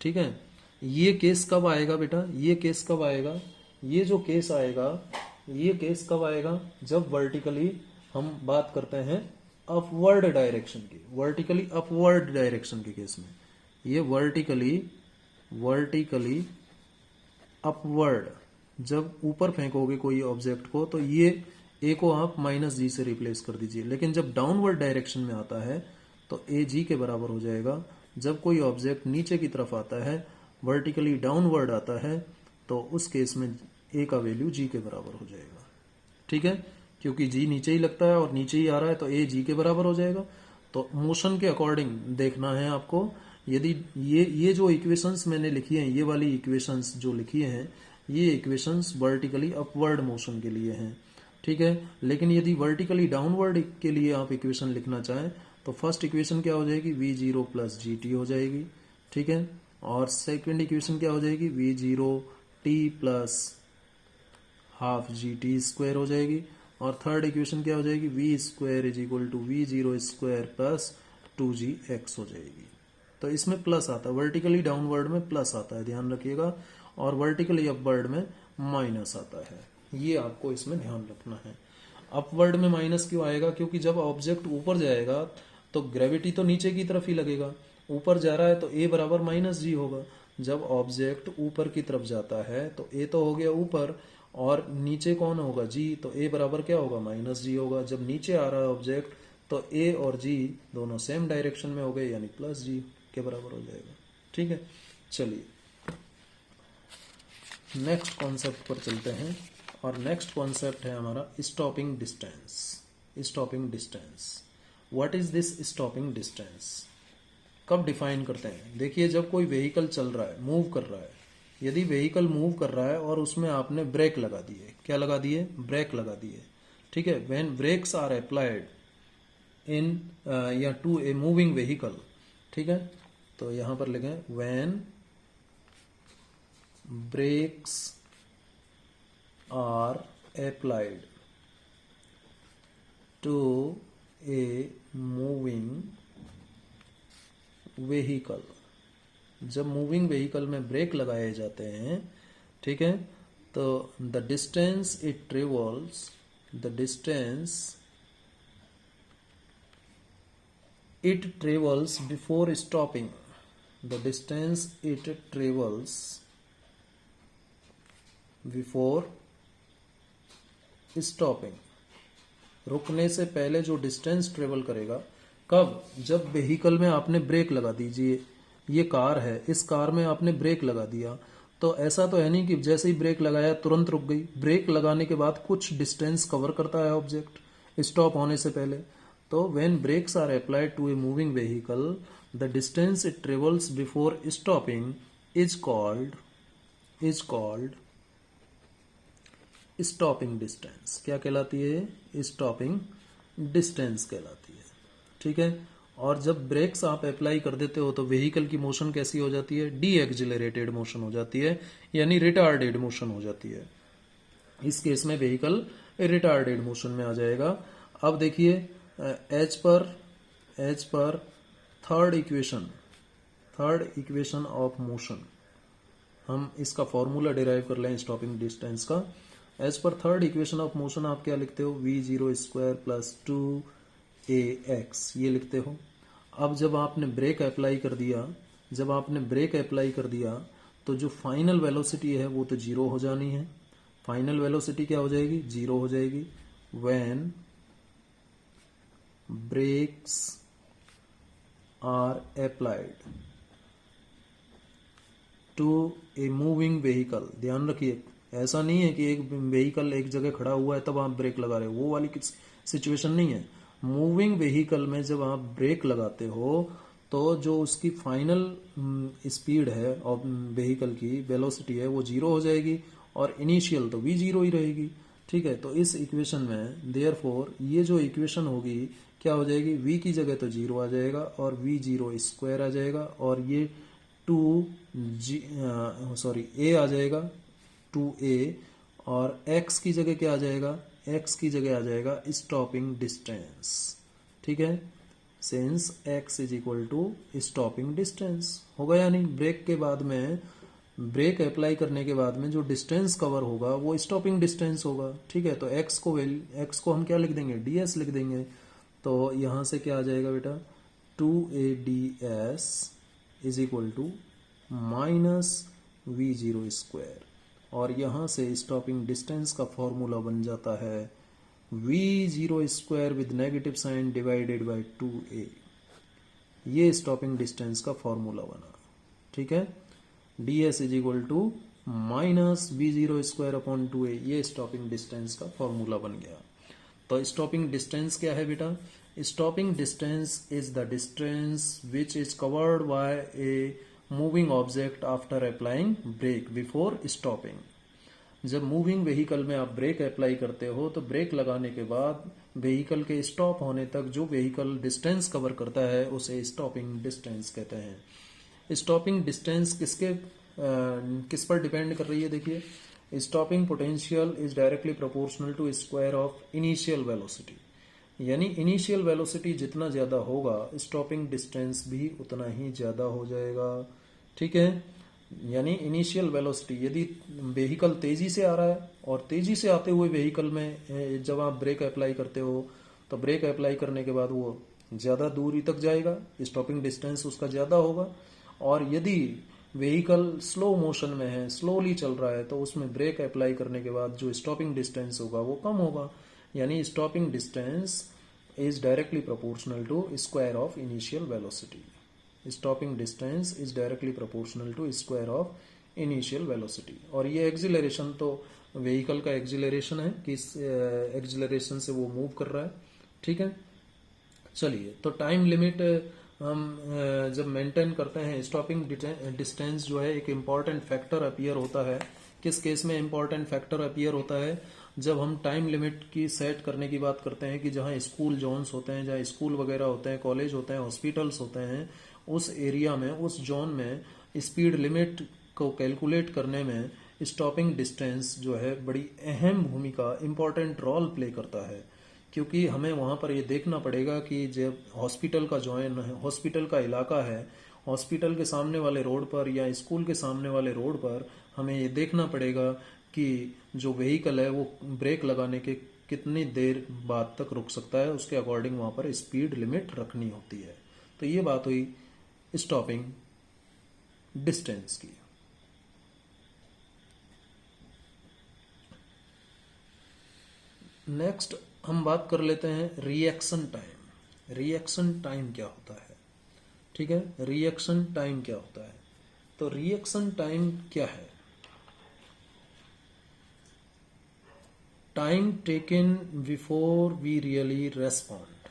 ठीक है। ये केस कब आएगा बेटा, ये केस कब आएगा, ये जो केस आएगा, ये केस कब आएगा, जब वर्टिकली हम बात करते हैं अपवर्ड डायरेक्शन की, वर्टिकली अपवर्ड डायरेक्शन के केस में। ये वर्टिकली अपवर्ड, जब ऊपर फेंकोगे कोई ऑब्जेक्ट को तो ये ए को आप माइनस जी से रिप्लेस कर दीजिए। लेकिन जब डाउनवर्ड डायरेक्शन में आता है तो ए जी के बराबर हो जाएगा। जब कोई ऑब्जेक्ट नीचे की तरफ आता है, वर्टिकली डाउनवर्ड आता है, तो उस केस में ए का वैल्यू जी के बराबर हो जाएगा, ठीक है। क्योंकि जी नीचे ही लगता है और नीचे ही आ रहा है तो ए जी के बराबर हो जाएगा। तो मोशन के अकॉर्डिंग देखना है आपको यदि ये जो इक्वेशंस मैंने लिखी हैं, ये वाली इक्वेशंस जो लिखी हैं, ये इक्वेशंस वर्टिकली अपवर्ड मोशन के लिए हैं, ठीक है। लेकिन यदि वर्टिकली डाउनवर्ड के लिए आप इक्वेशन लिखना चाहें तो फर्स्ट इक्वेशन क्या हो जाएगी, वी जीरो प्लस जी टी हो जाएगी, ठीक है। और सेकंड इक्वेशन क्या हो जाएगी, v zero t plus half g t square हो जाएगी। और थर्ड इक्वेशन क्या हो जाएगी, v square is equal to v zero square plus two g x हो जाएगी। तो इसमें प्लस आता है, वर्टिकली डाउनवर्ड में प्लस आता है, ध्यान रखिएगा, और वर्टिकली अपवर्ड में माइनस आता है, ये आपको इसमें ध्यान रखना है। अपवर्ड में माइनस क्यों आएगा, क्योंकि जब ऑब्जेक्ट ऊपर जाएगा तो ग्रेविटी तो नीचे की तरफ ही लगेगा, ऊपर जा रहा है तो ए बराबर माइनस जी होगा। जब ऑब्जेक्ट ऊपर की तरफ जाता है तो ए तो हो गया ऊपर, और नीचे कौन होगा, जी, तो ए बराबर क्या होगा, माइनस जी होगा। जब नीचे आ रहा है ऑब्जेक्ट तो ए और जी दोनों सेम डायरेक्शन में हो गए, यानी प्लस जी के बराबर हो जाएगा, ठीक है। चलिए नेक्स्ट कॉन्सेप्ट पर चलते हैं, और नेक्स्ट कॉन्सेप्ट है हमारा stopping distance. Stopping distance, what is this stopping distance, कब डिफाइन करते हैं। देखिए, जब कोई व्हीकल चल रहा है, मूव कर रहा है, यदि व्हीकल मूव कर रहा है और उसमें आपने ब्रेक लगा दिए, क्या लगा दिए, ब्रेक लगा दिए, ठीक है। When brakes are applied in या टू ए मूविंग व्हीकल, ठीक है, तो यहां पर लिखें when brakes are applied to a moving vehicle, जब मूविंग व्हीकल में ब्रेक लगाए जाते हैं, ठीक है, तो the distance it travels, the distance it travels before stopping, the distance it travels before stopping, रुकने से पहले जो डिस्टेंस ट्रेवल करेगा, कब, जब व्हीकल में आपने ब्रेक लगा दीजिए। ये कार है, इस कार में आपने ब्रेक लगा दिया, तो ऐसा तो है नहीं कि जैसे ही ब्रेक लगाया तुरंत रुक गई, ब्रेक लगाने के बाद कुछ डिस्टेंस कवर करता है ऑब्जेक्ट स्टॉप होने से पहले। तो when brakes are applied to a moving vehicle, the distance it travels before stopping is called stopping distance. क्या कहलाती है, स्टॉपिंग डिस्टेंस कहलाती है, ठीक है। और जब ब्रेक्स आप अप्लाई कर देते हो तो व्हीकल की मोशन कैसी हो जाती है, डी एक्जिलरेटेड मोशन हो जाती है, यानी रिटार्डेड मोशन हो जाती है। इस केस में व्हीकल रिटार्डेड मोशन में आ जाएगा। अब देखिए, as per third equation of motion, हम इसका फॉर्मूला डिराइव कर लें स्टॉपिंग डिस्टेंस का। As per third equation of motion आप क्या लिखते हो, v zero square plus two a x, ये लिखते हो। अब जब आपने ब्रेक अप्लाई कर दिया, तो जो फाइनल वेलोसिटी है वो तो जीरो हो जानी है। फाइनल वेलोसिटी क्या हो जाएगी, जीरो हो जाएगी। When brakes are applied to a moving vehicle, ध्यान रखिए, ऐसा नहीं है कि एक व्हीकल एक जगह खड़ा हुआ है तब आप ब्रेक लगा रहे हो, वो वाली सिचुएशन नहीं है। मूविंग व्हीकल में जब आप ब्रेक लगाते हो तो जो उसकी फाइनल स्पीड है और व्हीकल की वेलोसिटी है वो जीरो हो जाएगी, और इनिशियल तो वी जीरो ही रहेगी, ठीक है। तो इस इक्वेशन में देयरफॉर ये जो इक्वेशन होगी क्या हो जाएगी, v की जगह तो जीरो आ जाएगा और v जीरो स्क्वायर आ जाएगा, और ये a आ जाएगा 2a, और x की जगह क्या आ जाएगा, x की जगह आ जाएगा स्टॉपिंग डिस्टेंस, ठीक है। Since x is equal to stopping distance होगा, यानी ब्रेक के बाद में, ब्रेक अप्लाई करने के बाद में जो डिस्टेंस कवर होगा वो स्टॉपिंग डिस्टेंस होगा, ठीक है। तो x को हम क्या लिख देंगे, ds लिख देंगे। तो यहां से क्या आ जाएगा बेटा, 2ads is equal to minus v zero square, और यहां से स्टॉपिंग डिस्टेंस का फॉर्मूला बन जाता है v zero square with negative sign divided by 2a। ये स्टॉपिंग डिस्टेंस का फॉर्मूला बना, ठीक है। ds is equal to minus v zero square upon 2a, ये स्टॉपिंग डिस्टेंस का फॉर्मूला बन गया। तो स्टॉपिंग डिस्टेंस क्या है बेटा, Stopping distance is the distance which is covered by a moving object after applying brake before stopping. जब moving vehicle में आप ब्रेक अप्लाई करते हो तो ब्रेक लगाने के बाद व्हीकल के स्टॉप होने तक जो व्हीकल डिस्टेंस कवर करता है उसे स्टॉपिंग डिस्टेंस कहते हैं। स्टॉपिंग डिस्टेंस किस पर डिपेंड कर रही है? देखिए, stopping potential is directly proportional to square of initial velocity, यानी इनिशियल वेलोसिटी जितना ज्यादा होगा स्टॉपिंग डिस्टेंस भी उतना ही ज्यादा हो जाएगा। ठीक है, यानी इनिशियल वेलोसिटी, यदि व्हीकल तेजी से आ रहा है और तेजी से आते हुए व्हीकल में जब आप ब्रेक अप्लाई करते हो तो ब्रेक अप्लाई करने के बाद वो ज्यादा दूरी तक जाएगा, स्टॉपिंग डिस्टेंस उसका ज्यादा होगा। और यदि व्हीकल स्लो मोशन में है, स्लोली चल रहा है, तो उसमें ब्रेक अप्लाई करने के बाद जो स्टॉपिंग डिस्टेंस होगा वो कम होगा, यानी stopping distance is directly proportional to square of initial velocity. Stopping distance is directly proportional to square of initial velocity. और ये एक्सिलरेशन तो व्हीकल का एक्सिलरेशन है, किस एक्सिलरेशन से वो मूव कर रहा है। ठीक है, चलिए, तो टाइम लिमिट हम जब मेंटेन करते हैं, स्टॉपिंग डिस्टेंस जो है एक इम्पॉर्टेंट फैक्टर अपीयर होता है। किस केस में इम्पॉर्टेंट फैक्टर अपीयर होता है? जब हम टाइम लिमिट की सेट करने की बात करते हैं कि जहां स्कूल जोन्स होते हैं, जहां स्कूल वगैरह होते हैं, कॉलेज होते हैं, हॉस्पिटल्स होते हैं, उस एरिया में, उस जोन में स्पीड लिमिट को कैलकुलेट करने में स्टॉपिंग डिस्टेंस जो है बड़ी अहम भूमिका, इम्पॉर्टेंट रोल प्ले करता है। क्योंकि हमें वहां पर ये देखना पड़ेगा कि जब हॉस्पिटल का जोन है, हॉस्पिटल का इलाका है, हॉस्पिटल के सामने वाले रोड पर या स्कूल के सामने वाले रोड पर हमें ये देखना पड़ेगा कि जो व्हीकल है वो ब्रेक लगाने के कितनी देर बाद तक रुक सकता है, उसके अकॉर्डिंग वहां पर स्पीड लिमिट रखनी होती है। तो ये बात हुई स्टॉपिंग डिस्टेंस की। नेक्स्ट हम बात कर लेते हैं रिएक्शन टाइम। रिएक्शन टाइम क्या होता है? ठीक है, रिएक्शन टाइम क्या होता है? तो रिएक्शन टाइम क्या है? Time taken before we really respond.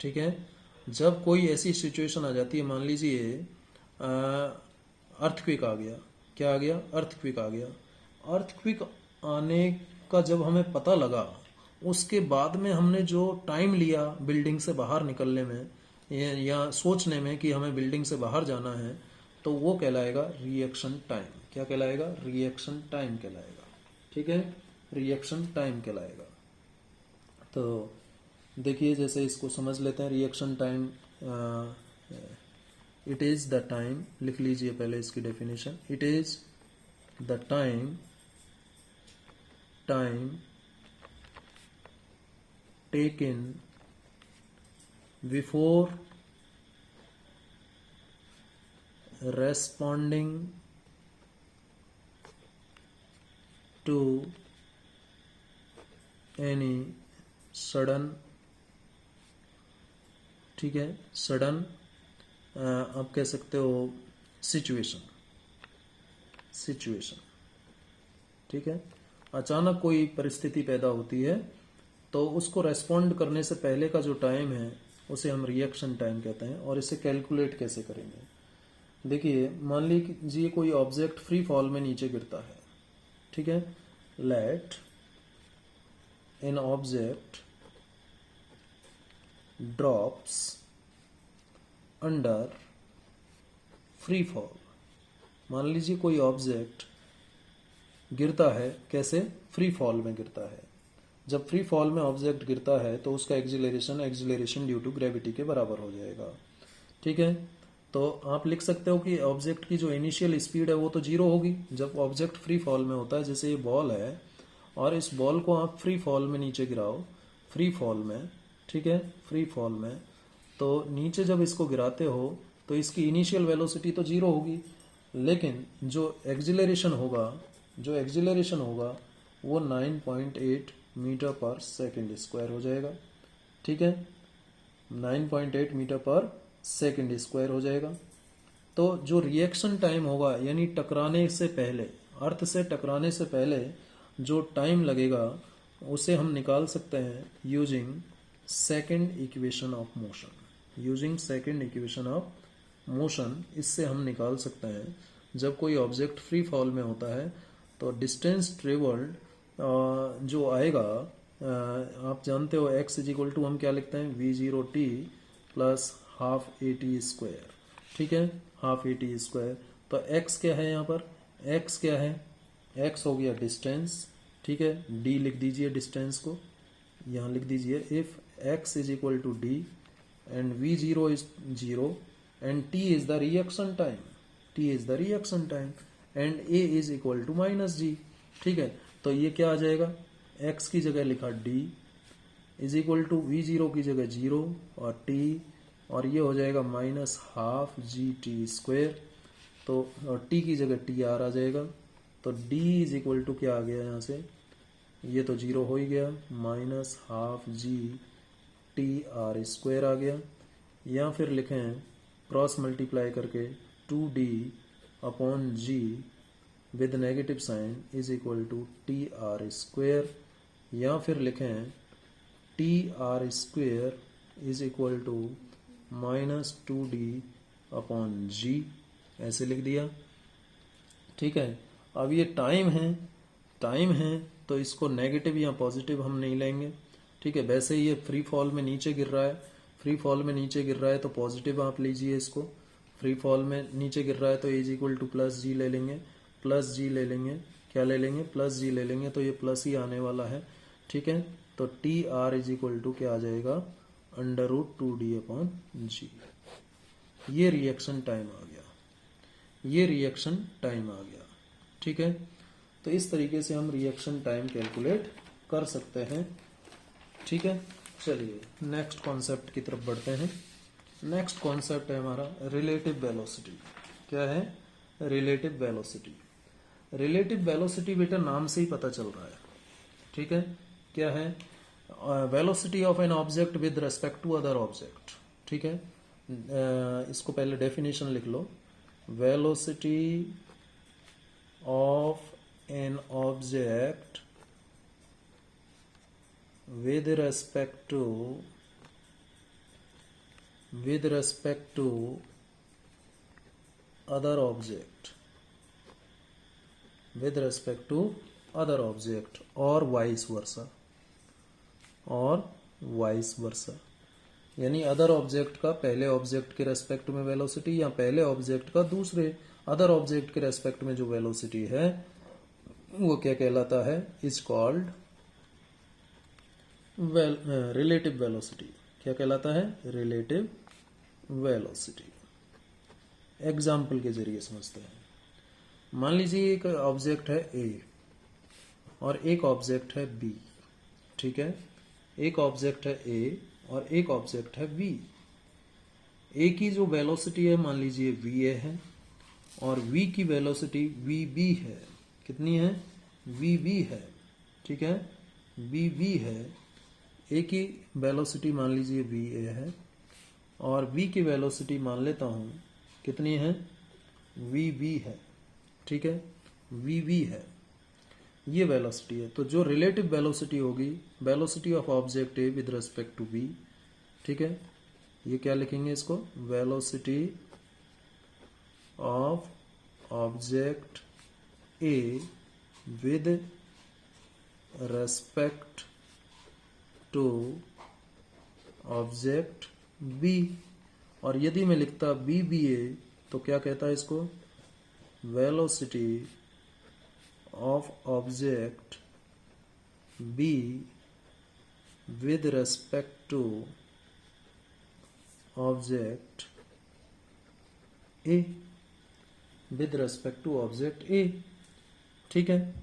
ठीक है, जब कोई ऐसी सिचुएशन आ जाती है, मान लीजिए अर्थक्वेक आ गया। क्या आ गया? अर्थक्वेक आ गया। अर्थक्वेक आने का जब हमें पता लगा, उसके बाद में हमने जो टाइम लिया बिल्डिंग से बाहर निकलने में या सोचने में कि हमें बिल्डिंग से बाहर जाना है, तो वो कहलाएगा रिएक्शन टाइम। क्या कहलाएगा? रिएक्शन टाइम कहलाएगा। ठीक है, रिएक्शन टाइम कहलाएगा। तो देखिए, जैसे इसको समझ लेते हैं। Reaction time it is the time, लिख लीजिए पहले इसकी definition. It is the time taken before responding to any sudden, ठीक है, सडन आप कह सकते हो सिचुएशन। ठीक है, अचानक कोई परिस्थिति पैदा होती है तो उसको रेस्पॉन्ड करने से पहले का जो टाइम है उसे हम रिएक्शन टाइम कहते हैं। और इसे कैलकुलेट कैसे करेंगे? देखिए, मान लीजिए कोई ऑब्जेक्ट फ्री फॉल में नीचे गिरता है। ठीक है, let an object drops under free fall. मान लीजिए कोई ऑब्जेक्ट गिरता है, कैसे? फ्री फॉल में गिरता है। जब फ्री फॉल में ऑब्जेक्ट गिरता है तो उसका एक्सिलरेशन ड्यू टू ग्रेविटी के बराबर हो जाएगा। ठीक है, तो आप लिख सकते हो कि ऑब्जेक्ट की जो इनिशियल स्पीड है वो तो जीरो होगी जब ऑब्जेक्ट फ्री फॉल में होता है। जैसे ये बॉल है और इस बॉल को आप फ्री फॉल में नीचे गिराओ, फ्री फॉल में, ठीक है, फ्री फॉल में, तो नीचे जब इसको गिराते हो तो इसकी इनिशियल वेलोसिटी तो जीरो होगी, लेकिन जो एक्सिलरेशन होगा वो 9.8 मीटर पर सेकेंड स्क्वायर हो जाएगा। ठीक है, 9.8 मीटर पर सेकेंड स्क्वायर हो जाएगा। तो जो रिएक्शन टाइम होगा, यानी टकराने से पहले, अर्थ से टकराने से पहले जो टाइम लगेगा उसे हम निकाल सकते हैं using second equation of motion. Using second equation of motion, इससे हम निकाल सकते हैं जब कोई ऑब्जेक्ट फ्री फॉल में होता है तो डिस्टेंस ट्रेवल्ड जो आएगा, आप जानते हो x इज इक्वल टू हम क्या लिखते हैं, v0t plus half a t square. ठीक है, हाफ ए टी स्क्वायर। तो x क्या है यहाँ पर, x क्या है, x हो गया डिस्टेंस। ठीक है, d लिख दीजिए डिस्टेंस को, यहाँ लिख दीजिए if x is equal to d and v0 is 0 and t is the reaction time, t is the reaction time and a is equal to minus g. ठीक है, तो ये क्या आ जाएगा, x की जगह लिखा d is equal to v0 की जगह 0 और t, और ये हो जाएगा minus half g T square. तो और t की जगह टी आर आ जाएगा। तो d इज इक्वल टू क्या आ गया यहाँ से, ये तो 0 हो ही गया, minus half g t r square आ गया। या फिर लिखें क्रॉस मल्टीप्लाई करके 2d upon g with negative sign is equal to t r square. या फिर लिखें t r square is equal to minus 2d upon g, ऐसे लिख दिया। ठीक है, अब ये टाइम है तो इसको नेगेटिव या पॉजिटिव हम नहीं लेंगे। ठीक है, वैसे ही ये फ्री फॉल में नीचे गिर रहा है, फ्री फॉल में नीचे गिर रहा है तो पॉजिटिव आप लीजिए इसको। फ्री फॉल में नीचे गिर रहा है तो इज इक्वल टू प्लस जी ले लेंगे, प्लस जी ले लेंगे, क्या ले लेंगे, प्लस जी ले लेंगे, तो ये प्लस ही आने वाला है। ठीक है, तो T R is equal to क्या आ जाएगा, अंडर रूट 2d अपॉन जी। ये रिएक्शन टाइम आ गया, ये रिएक्शन टाइम आ गया। ठीक है, तो इस तरीके से हम रिएक्शन टाइम कैलकुलेट कर सकते हैं। ठीक है, चलिए नेक्स्ट कॉन्सेप्ट की तरफ बढ़ते हैं। नेक्स्ट कॉन्सेप्ट है हमारा रिलेटिव वेलोसिटी। क्या है, रिलेटिव वेलोसिटी। रिलेटिव वेलोसिटी बेटा नाम से ही पता चल रहा है। ठीक है, क्या है, velocity of an object with respect to other object. ठीक है, इसको पहले डेफिनेशन लिख लो, velocity of an object with respect to other object, with respect to other object और वाइस वर्सा, यानी अदर ऑब्जेक्ट का पहले ऑब्जेक्ट के रेस्पेक्ट में वेलोसिटी या पहले ऑब्जेक्ट का दूसरे अदर ऑब्जेक्ट के रेस्पेक्ट में जो वेलोसिटी है वो क्या कहलाता है, इज कॉल्ड रिलेटिव वेलोसिटी। क्या कहलाता है, रिलेटिव वेलोसिटी। एग्जाम्पल के जरिए समझते हैं। मान लीजिए एक ऑब्जेक्ट है ए और एक ऑब्जेक्ट है बी। ठीक है, एक ऑब्जेक्ट है ए और एक ऑब्जेक्ट है बी। ए की जो वेलोसिटी है मान लीजिए वी ए है और वी की वेलोसिटी वी बी है। कितनी है, वी बी है। ठीक है, वी बी है। ए की वेलोसिटी मान लीजिए वी ए है और बी की वेलोसिटी मान लेता हूँ कितनी है, वी बी है। ठीक है, वी बी है, ये वेलोसिटी है। तो जो रिलेटिव वेलोसिटी होगी, velocity of object A with respect to B. ठीक है, ये क्या लिखेंगे इसको, velocity of object A with respect to object B. और यदि मैं लिखता बी बी ए तो क्या कहता है इसको, velocity of object B with respect to object A, with respect to object A. ठीक है,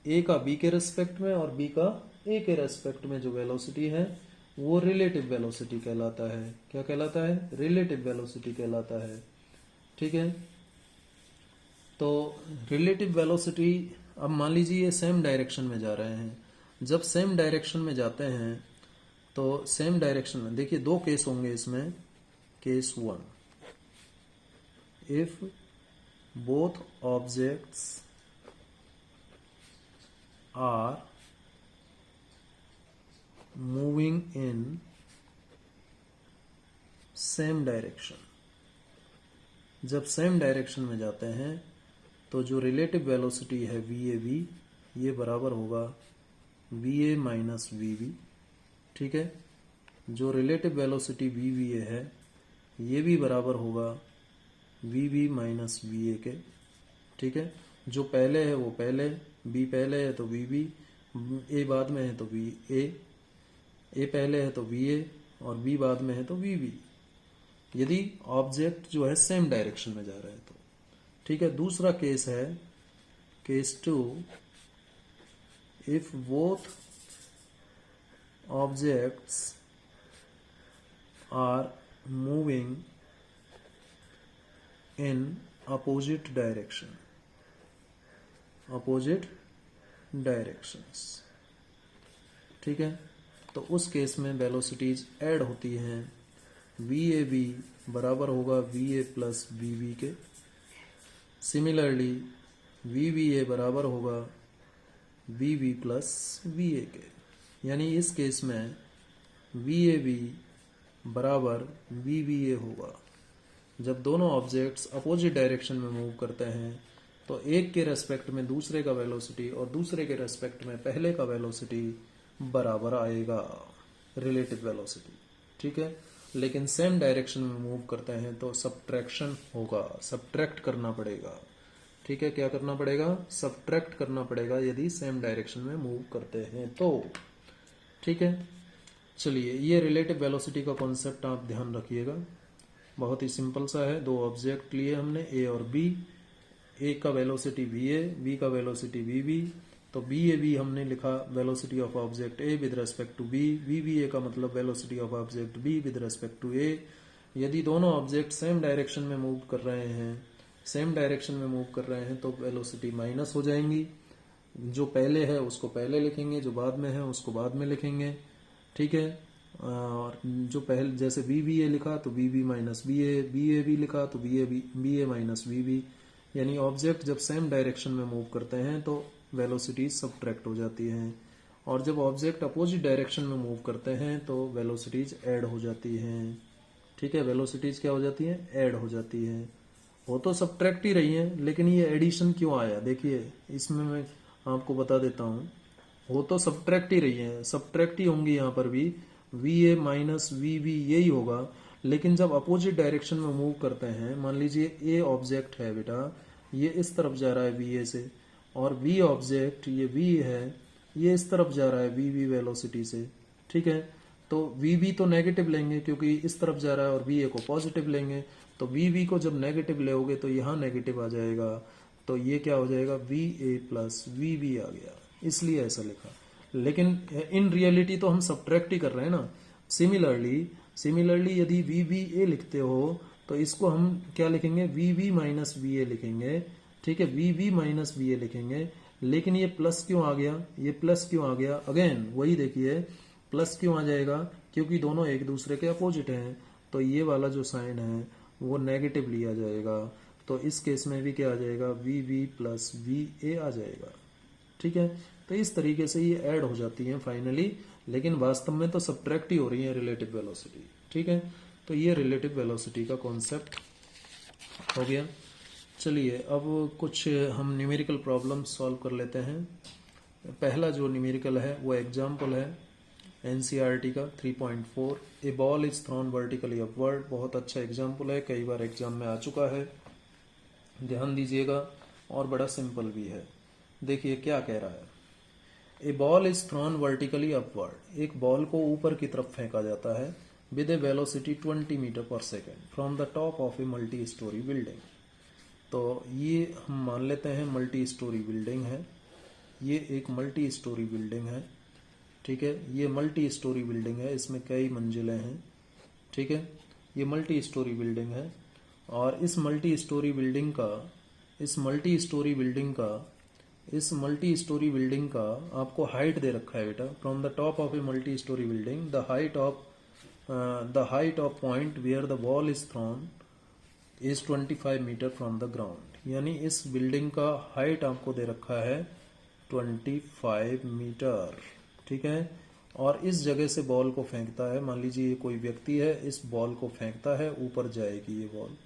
ए का बी के रेस्पेक्ट में और बी का ए के रेस्पेक्ट में जो वेलोसिटी है वो रिलेटिव वेलोसिटी कहलाता है। क्या कहलाता है, रिलेटिव वेलोसिटी कहलाता है। ठीक है, तो रिलेटिव वेलोसिटी, अब मान लीजिए ये सेम डायरेक्शन में जा रहे हैं। जब सेम डायरेक्शन में जाते हैं तो सेम डायरेक्शन में, देखिए दो केस होंगे इसमें। Case 1, if both objects are moving in same direction. जब सेम डायरेक्शन में जाते हैं तो जो रिलेटिव वेलोसिटी है VAV, ये बराबर होगा VA माइनस VB। ठीक है, जो रिलेटिव वेलोसिटी VVA है ये भी बराबर होगा VB माइनस VA के। ठीक है, जो पहले है वो पहले, B पहले है तो VB, A बाद में है तो VA, A पहले है तो VA और B बाद में है तो VB, यदि ऑब्जेक्ट जो है सेम डायरेक्शन में जा रहा है तो। ठीक है, दूसरा केस है case 2, if both objects are moving in opposite direction, opposite directions. ठीक है, तो उस केस में वेलोसिटीज ऐड होती हैं। VAB बराबर होगा VA प्लस VB के। सिमिलरली VBA बराबर होगा VB प्लस VA के। यानी इस केस में VAB बराबर VBA होगा। जब दोनों ऑब्जेक्ट्स अपोजिट डायरेक्शन में मूव करते हैं तो एक के रेस्पेक्ट में दूसरे का वेलोसिटी और दूसरे के रेस्पेक्ट में पहले का वेलोसिटी बराबर आएगा, रिलेटिव वेलोसिटी। ठीक है, लेकिन सेम डायरेक्शन में मूव करते हैं तो सब्ट्रैक्शन होगा, सब्ट्रैक्ट करना पड़ेगा। ठीक है, क्या करना पड़ेगा? सब्ट्रैक्ट करना पड़ेगा यदि सेम डायरेक्शन में मूव करते हैं तो। ठीक है, चलिए ये रिलेटिव वेलोसिटी का कॉन्सेप्ट आप ध्यान रखिएगा, बहुत ही सिंपल सा है। दो ऑब्जेक्ट लिए हमने A और B, A का वेलोसिटी VA, B का वेलोसिटी VB, तो BAB हमने लिखा velocity of object A with respect to B, VBA का मतलब velocity of object B with respect to A। यदि दोनों ऑब्जेक्ट सेम डायरेक्शन में मूव कर रहे हैं, सेम डायरेक्शन में मूव कर रहे हैं तो वेलोसिटी माइनस हो जाएंगी। जो पहले है उसको पहले लिखेंगे, जो बाद में है उसको बाद में लिखेंगे। ठीक है, और जो पहले जैसे BBA लिखा तो BB माइनस BA, BAB लिखा तो BA माइनस BB। यानी ऑब्जेक्ट जब सेम डायरेक्शन में मूव करते हैं तो वेलोसिटीज सब्ट्रैक्ट हो जाती हैं, और जब ऑब्जेक्ट अपोजिट डायरेक्शन में मूव करते हैं तो वेलोसिटीज ऐड हो जाती हैं। ठीक है, वेलोसिटीज क्या हो जाती हैं? ऐड हो जाती हैं। वो तो सब्ट्रैक्ट ही रही हैं, लेकिन ये एडिशन क्यों आया? देखिए इसमें मैं आपको बता देता हूँ। वो तो सब्ट्रैक्ट ही रही है, सब्ट्रैक्ट ही होंगी यहाँ पर भी, VA माइनस VB यही होगा। लेकिन जब अपोजिट डायरेक्शन में मूव करते हैं, मान लीजिए A ऑब्जेक्ट है बेटा, ये इस तरफ जा रहा है VA से, और B ऑब्जेक्ट ये B है, ये इस तरफ जा रहा है VB वेलोसिटी से। ठीक है, तो VB तो नेगेटिव लेंगे क्योंकि इस तरफ जा रहा है, और VA को पॉजिटिव लेंगे। तो VB को जब नेगेटिव लेोगे तो यहाँ नेगेटिव आ जाएगा, तो ये क्या हो जाएगा? VA प्लस VB आ गया, इसलिए ऐसा लिखा। लेकिन इन रियलिटी तो हम सब्ट्रैक्ट ही कर रहे हैं ना। सिमिलरली यदि VBA लिखते हो तो इसको हम क्या लिखेंगे? VB माइनस VA लिखेंगे। ठीक है, VB माइनस VA लिखेंगे। लेकिन ये प्लस क्यों आ गया? ये प्लस क्यों आ गया? अगेन वही देखिए, प्लस क्यों आ जाएगा? क्योंकि दोनों एक दूसरे के अपोजिट हैं, तो ये वाला जो साइन है वो नेगेटिव लिया जाएगा। तो इस केस में भी क्या आ जाएगा? VB प्लस VA आ जाएगा। ठीक है, तो इस तरीके से ये ऐड हो जाती हैं फाइनली, लेकिन वास्तव में तो सब्ट्रैक्ट ही हो रही है रिलेटिव वेलोसिटी। ठीक है, तो ये रिलेटिव वेलोसिटी का कॉन्सेप्ट हो गया। चलिए अब कुछ हम न्यूमेरिकल प्रॉब्लम सॉल्व कर लेते हैं। पहला जो न्यूमेरिकल है वो एग्जाम्पल है NCERT का 3.4, a ball is thrown vertically upward. बहुत अच्छा एग्जाम्पल है, कई बार एग्जाम में आ चुका है, ध्यान दीजिएगा, और बड़ा सिंपल भी है। देखिए क्या कह रहा है, a ball is thrown vertically upward. एक बॉल को ऊपर की तरफ फेंका जाता है with a velocity 20 metre per second from the top of a multi storey building. तो ये हम मान लेते हैं मल्टी स्टोरी बिल्डिंग है, ये एक मल्टी स्टोरी बिल्डिंग है। ठीक है, ये मल्टी स्टोरी बिल्डिंग है, इसमें कई मंजिलें हैं। ठीक है, ये मल्टी स्टोरी बिल्डिंग है, और इस मल्टी स्टोरी बिल्डिंग का आपको हाइट दे रखा है बेटा। From the top of a multi storey building the height of point where the ball is thrown is 25 metre from the ground. यानी इस बिल्डिंग का हाइट आपको दे रखा है 25 मीटर। ठीक है, और इस जगह से बॉल को फेंकता है। मान लीजिए ये कोई व्यक्ति है, इस बॉल को फेंकता है, ऊपर जाएगी ये बॉल,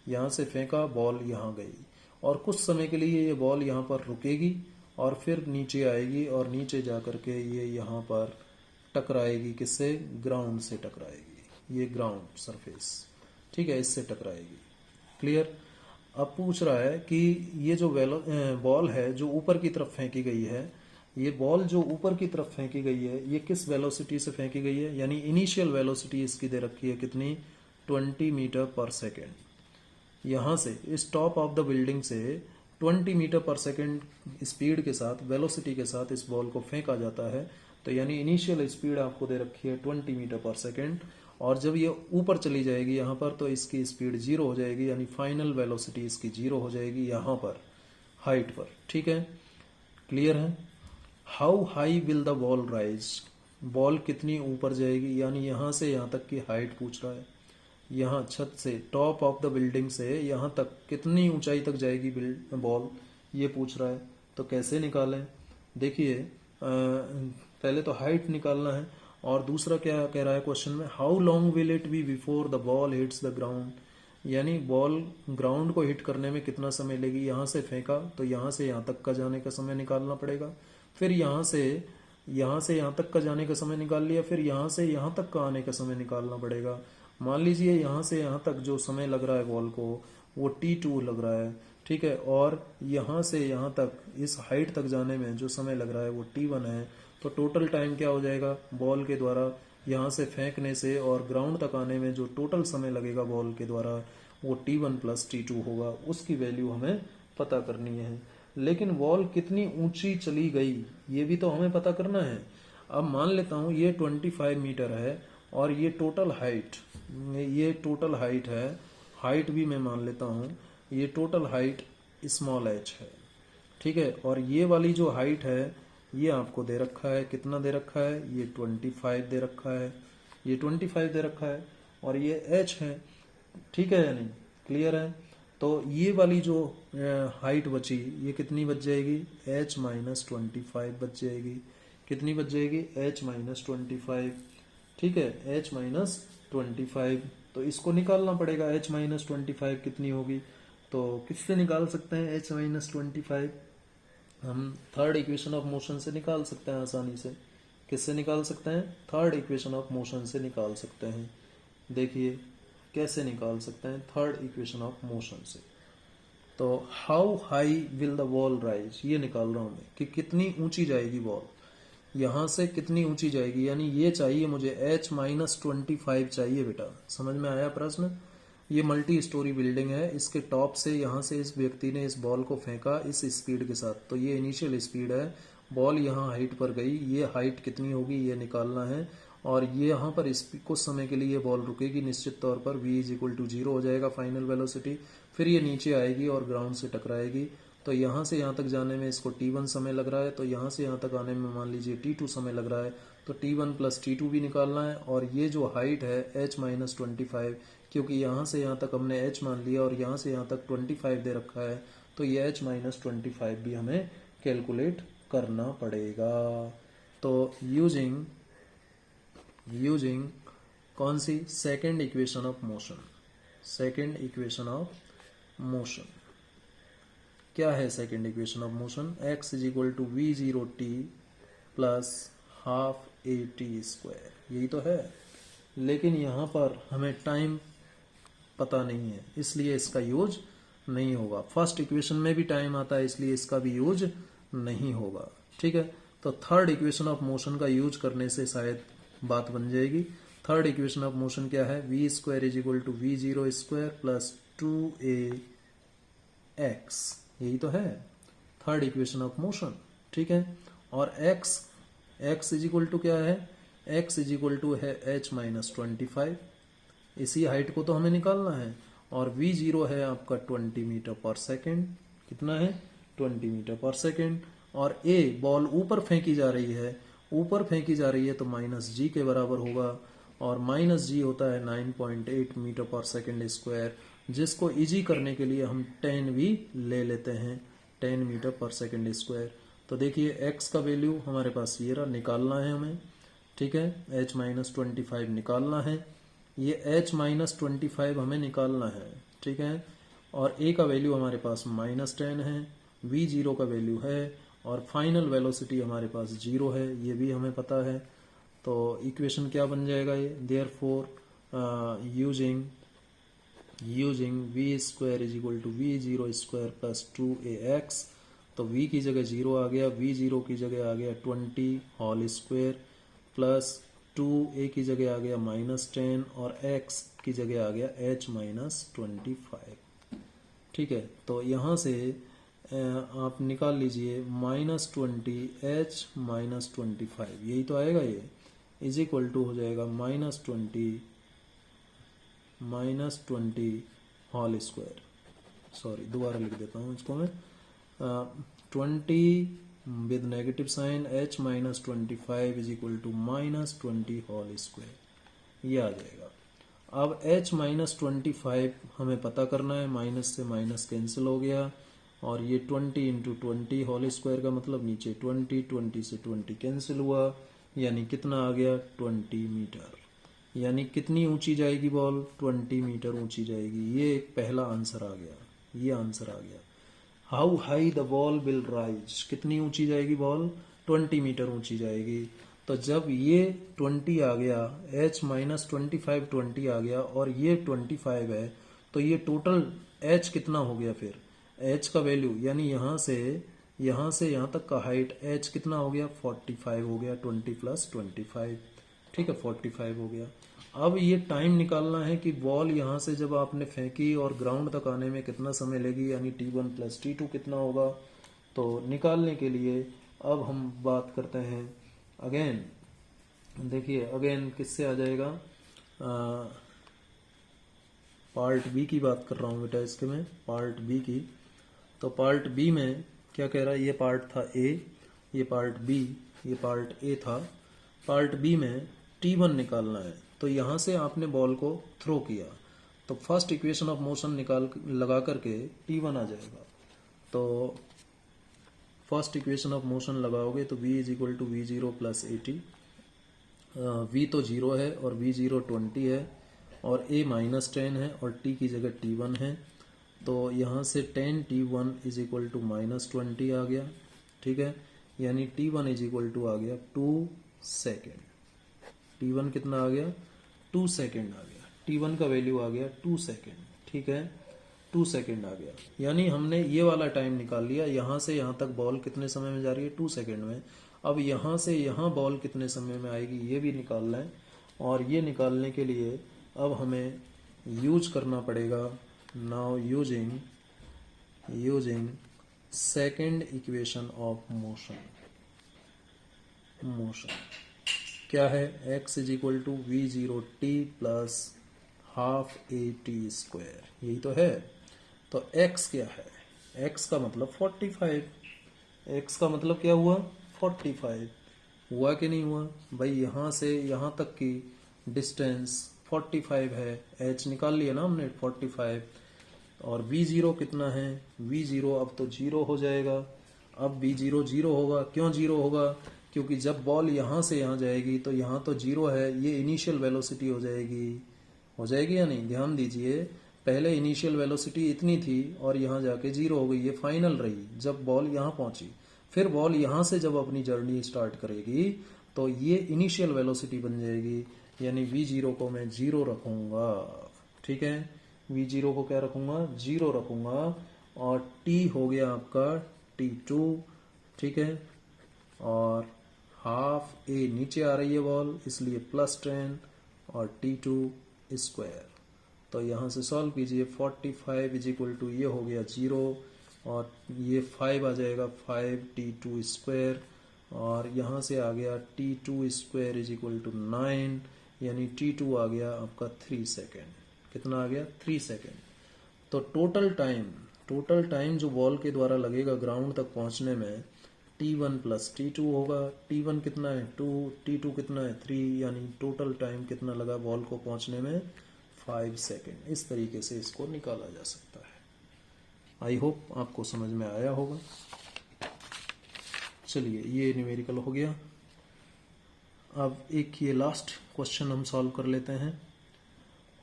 यहाँ से फेंका, बॉल यहाँ गई और कुछ समय के लिए ये बॉल यहाँ पर रुकेगी और फिर नीचे आएगी और नीचे जा कर के ये यहाँ पर टकराएगी, किससे? ग्राउंड से टकराएगी, ये ग्राउंड सरफेस, ठीक है, इससे टकराएगी। क्लियर? अब पूछ रहा है कि ये जो बॉल है जो ऊपर की तरफ फेंकी गई है, ये बॉल जो ऊपर की तरफ फेंकी गई है ये किस वेलोसिटी से फेंकी गई है, यानी इनिशियल वेलोसिटी इसकी दे रखी है कितनी? 20 मीटर पर सेकेंड। यहाँ से इस टॉप ऑफ द बिल्डिंग से 20 मीटर पर सेकेंड स्पीड के साथ, वेलोसिटी के साथ इस बॉल को फेंका जाता है। तो यानी इनिशियल स्पीड आपको दे रखी है 20 मीटर पर सेकेंड, और जब ये ऊपर चली जाएगी यहाँ पर तो इसकी स्पीड 0 हो जाएगी, यानी फाइनल वेलोसिटी इसकी 0 हो जाएगी यहाँ पर हाइट पर। ठीक है, क्लियर है? How high will the ball rise, ball कितनी ऊपर जाएगी, यानी यहाँ से यहाँ तक की हाइट पूछ रहा है। यहाँ छत से, टॉप ऑफ द बिल्डिंग से यहाँ तक कितनी ऊंचाई तक जाएगी बॉल, ये पूछ रहा है। तो कैसे निकालें? देखिए, पहले तो हाइट निकालना है, और दूसरा क्या कह रहा है क्वेश्चन में? How long will it be before the ball hits the ground, यानी बॉल ग्राउंड को हिट करने में कितना समय लेगी। यहाँ से फेंका तो यहाँ से यहाँ तक का जाने का समय निकालना पड़ेगा, फिर यहाँ से यहाँ तक का जाने का समय निकाल लिया, फिर यहाँ से यहाँ तक का आने का समय निकालना पड़ेगा। मान लीजिए यहाँ से यहाँ तक जो समय लग रहा है बॉल को वो t2 लग रहा है, ठीक है, और यहाँ से यहाँ तक इस हाइट तक जाने में जो समय लग रहा है वो t1 है। तो टोटल टाइम क्या हो जाएगा बॉल के द्वारा यहाँ से फेंकने से और ग्राउंड तक आने में जो टोटल समय लगेगा बॉल के द्वारा वो t1 प्लस t2 होगा। उसकी वैल्यू हमें पता करनी है। लेकिन बॉल कितनी ऊंची चली गई ये भी तो हमें पता करना है। अब मान लेता हूँ ये 25 मीटर है और ये टोटल हाइट है, हाइट भी मैं मान लेता हूँ, ये टोटल हाइट स्मॉल h है, ठीक है, और ये वाली जो हाइट है ये आपको दे रखा है, कितना दे रखा है? ये 25 दे रखा है, ये 25 दे रखा है, और ये h है, ठीक है या नहीं? क्लियर है? तो ये वाली जो हाइट बची ये कितनी बच जाएगी? h माइनस 25 बच जाएगी। कितनी बच जाएगी? h माइनस 25, ठीक है, h माइनस 25। तो इसको निकालना पड़ेगा, h माइनस 25 कितनी होगी? तो किससे निकाल सकते हैं h माइनस 25? हम थर्ड इक्वेशन ऑफ मोशन से निकाल सकते हैं आसानी से। किससे निकाल सकते हैं? थर्ड इक्वेशन ऑफ मोशन से निकाल सकते हैं। देखिए कैसे निकाल सकते हैं थर्ड इक्वेशन ऑफ मोशन से। तो how high will the ball rise, ये निकाल रहा हूं मैं कि कितनी ऊंची जाएगी बॉल, यहां से कितनी ऊंची जाएगी, यानी ये चाहिए मुझे h माइनस 25 चाहिए बेटा। समझ में आया प्रश्न? ये मल्टी स्टोरी बिल्डिंग है, इसके टॉप से यहाँ से इस व्यक्ति ने इस बॉल को फेंका इस स्पीड के साथ, तो ये इनिशियल स्पीड है, बॉल यहाँ हाइट पर गई, ये हाइट कितनी होगी ये निकालना है, और ये यहाँ पर कुछ समय के लिए बॉल रुकेगी निश्चित तौर पर, v इज इक्वल टू 0 हो जाएगा फाइनल वेलोसिटी, फिर ये नीचे आएगी और ग्राउंड से टकराएगी। तो यहाँ से यहाँ तक जाने में इसको t1 समय लग रहा है, तो यहाँ से यहाँ तक आने में मान लीजिए t2 समय लग रहा है, तो t1 प्लस t2 भी निकालना है। और ये जो हाइट है h माइनस 25, क्योंकि यहाँ से यहाँ तक हमने h मान लिया और यहाँ से यहाँ तक 25 दे रखा है, तो ये h माइनस 25 भी हमें कैलकुलेट करना पड़ेगा। तो यूजिंग कौन सी? Second equation of motion. Second equation of motion क्या है? Second equation of motion x is equal to v0t plus half at square, यही तो है। लेकिन यहाँ पर हमें टाइम पता नहीं है, इसलिए इसका यूज नहीं होगा। फर्स्ट इक्वेशन में भी टाइम आता है, इसलिए इसका भी यूज नहीं होगा, ठीक है। तो थर्ड इक्वेशन ऑफ मोशन का यूज करने से शायद बात बन जाएगी। थर्ड इक्वेशन ऑफ मोशन क्या है? V square is equal to v0 square plus 2ax, यही तो है थर्ड इक्वेशन ऑफ मोशन, ठीक है। और x इज इक्वल टू क्या है? x इज इक्वल टू है h माइनस 25, इसी हाइट को तो हमें निकालना है, और v0 है आपका 20 मीटर पर सेकेंड, कितना है? 20 मीटर पर सेकेंड। और a बॉल ऊपर फेंकी जा रही है, ऊपर फेंकी जा रही है तो माइनस g के बराबर होगा, और माइनस g होता है 9.8 मीटर पर सेकेंड स्क्वायर, जिसको इजी करने के लिए हम 10 भी ले लेते हैं, 10 मीटर पर सेकेंड स्क्वायर। तो देखिए x का वैल्यू हमारे पास ये रहा, निकालना है हमें, ठीक है, h माइनस 25 निकालना है। ये h माइनस 25 हमें निकालना है, ठीक है। और a का वैल्यू हमारे पास -10 है, v0 का वैल्यू है, और फाइनल वेलोसिटी हमारे पास 0 है, ये भी हमें पता है। तो इक्वेशन क्या बन जाएगा ये, therefore using v square is equal to v0 square plus 2ax। तो v की जगह 0 आ गया, v0 की जगह आ गया 20 होल स्क्वायर प्लस 2a की जगह आ गया -10 और x की जगह आ गया h माइनस 25। ठीक है, तो यहाँ से आप निकाल लीजिए -20 h माइनस 25, यही तो आएगा ये, इज इक्वल टू हो जाएगा -20 होल स्क्वायर। सॉरी, दोबारा लिख देता हूँ इसको मैं, 20 with negative sign h minus 25 is equal to -20 whole square, ये आ जाएगा। अब h माइनस 25 हमें पता करना है, माइनस से माइनस कैंसिल हो गया, और ये 20 इंटू 20 होल स्क्वायर का मतलब नीचे 20 से 20 कैंसिल हुआ, यानी कितना आ गया 20 मीटर। यानी कितनी ऊंची जाएगी बॉल, 20 मीटर ऊंची जाएगी। ये एक पहला आंसर आ गया, ये आंसर आ गया। How high the ball will rise, कितनी ऊंची जाएगी बॉल, 20 मीटर ऊंची जाएगी। तो जब ये 20 आ गया, h माइनस 25 20 आ गया, और ये 25 है, तो ये टोटल h कितना हो गया फिर, h का वैल्यू, यानी यहाँ से यहाँ तक का हाइट h कितना हो गया, 45 हो गया, 20 प्लस 25, ठीक है, 45 हो गया। अब ये टाइम निकालना है कि बॉल यहाँ से जब आपने फेंकी और ग्राउंड तक आने में कितना समय लेगी, यानी t1 प्लस t2 कितना होगा। तो निकालने के लिए अब हम बात करते हैं अगेन, देखिए अगेन किससे आ जाएगा, पार्ट बी की बात कर रहा हूँ बेटा इसके में, पार्ट बी की। तो पार्ट बी में क्या कह रहा है, ये पार्ट था ए, ये पार्ट बी, ये पार्ट ए था। पार्ट बी में t1 निकालना है। तो यहाँ से आपने बॉल को थ्रो किया, तो फर्स्ट इक्वेशन ऑफ मोशन लगा करके t1 आ जाएगा। तो फर्स्ट इक्वेशन ऑफ मोशन लगाओगे तो v is equal to v0 plus 80, v तो 0 है और v0 20 है, और a माइनस 10 है, और t की जगह t1 है। तो यहाँ से 10 t1 इज इक्वल टू -20 आ गया, ठीक है, यानी t1 इज इक्वल टू आ गया 2 सेकेंड। t1 कितना आ गया, 2 सेकेंड आ गया, t1 का वैल्यू आ गया 2 सेकेंड, ठीक है, 2 सेकेंड आ गया। यानी हमने ये वाला टाइम निकाल लिया, यहाँ से यहाँ तक बॉल कितने समय में जा रही है, 2 सेकेंड में। अब यहाँ से यहाँ बॉल कितने समय में आएगी ये भी निकालना है, और ये निकालने के लिए अब हमें यूज करना पड़ेगा, now using second equation of motion. क्या है, x is equal to v0t plus half at square, यही तो है। तो x क्या है, x का मतलब 45, x का मतलब क्या हुआ 45, हुआ कि नहीं हुआ भाई, यहाँ से यहाँ तक की डिस्टेंस 45 है, h निकाल लिया ना हमने 45, और v0 कितना है, v0 अब तो 0 हो जाएगा। अब v0 0 होगा, क्यों 0 होगा, क्योंकि जब बॉल यहाँ से यहाँ जाएगी तो यहाँ तो 0 है, ये इनिशियल वेलोसिटी हो जाएगी या नहीं, ध्यान दीजिए। पहले इनिशियल वेलोसिटी इतनी थी और यहाँ जाके 0 हो गई, ये फाइनल रही जब बॉल यहाँ पहुंची। फिर बॉल यहाँ से जब अपनी जर्नी स्टार्ट करेगी तो ये इनिशियल वेलोसिटी बन जाएगी, यानी v0 को मैं 0 रखूंगा, ठीक है, v0 को क्या रखूंगा, 0 रखूंगा, और t हो गया आपका t2, ठीक है, और हाफ a नीचे आ रही है बॉल इसलिए +10 और t2 स्क्वायर। तो यहाँ से सॉल्व कीजिए, 45 इज इक्वल टू ये हो गया 0, और ये 5 आ जाएगा 5t2 स्क्वायर, और यहाँ से आ गया t2 square is equal to 9, यानी t2 आ गया आपका 3 सेकेंड। कितना आ गया, 3 सेकेंड। तो टोटल टाइम जो बॉल के द्वारा लगेगा ग्राउंड तक पहुंचने में t1 प्लस t2 होगा। t1 कितना है 2, t2 कितना है 3, यानी टोटल टाइम कितना लगा बॉल को पहुंचने में 5 सेकेंड। इस तरीके से इसको निकाला जा सकता है। आई होप आपको समझ में आया होगा। चलिए, ये न्यूमेरिकल हो गया। अब एक ये लास्ट क्वेश्चन हम सॉल्व कर लेते हैं।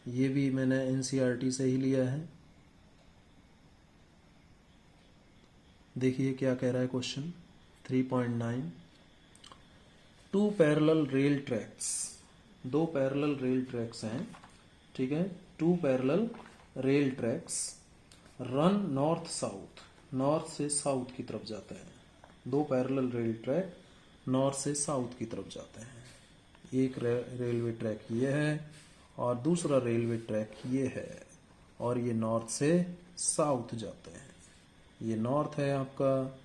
ये भी मैंने एनसीईआरटी से ही लिया है। देखिए क्या कह रहा है question 3.9। Two parallel rail tracks, दो पैरेलल रेल ट्रैक्स हैं, ठीक है। Two parallel rail tracks run north south, north से साउथ की तरफ जाते हैं। दो पैरेलल रेल ट्रैक नॉर्थ से साउथ की तरफ जाते हैं। एक रेलवे ट्रैक ये है और दूसरा रेलवे ट्रैक ये है, और ये नॉर्थ से साउथ जाते हैं। ये नॉर्थ है आपका,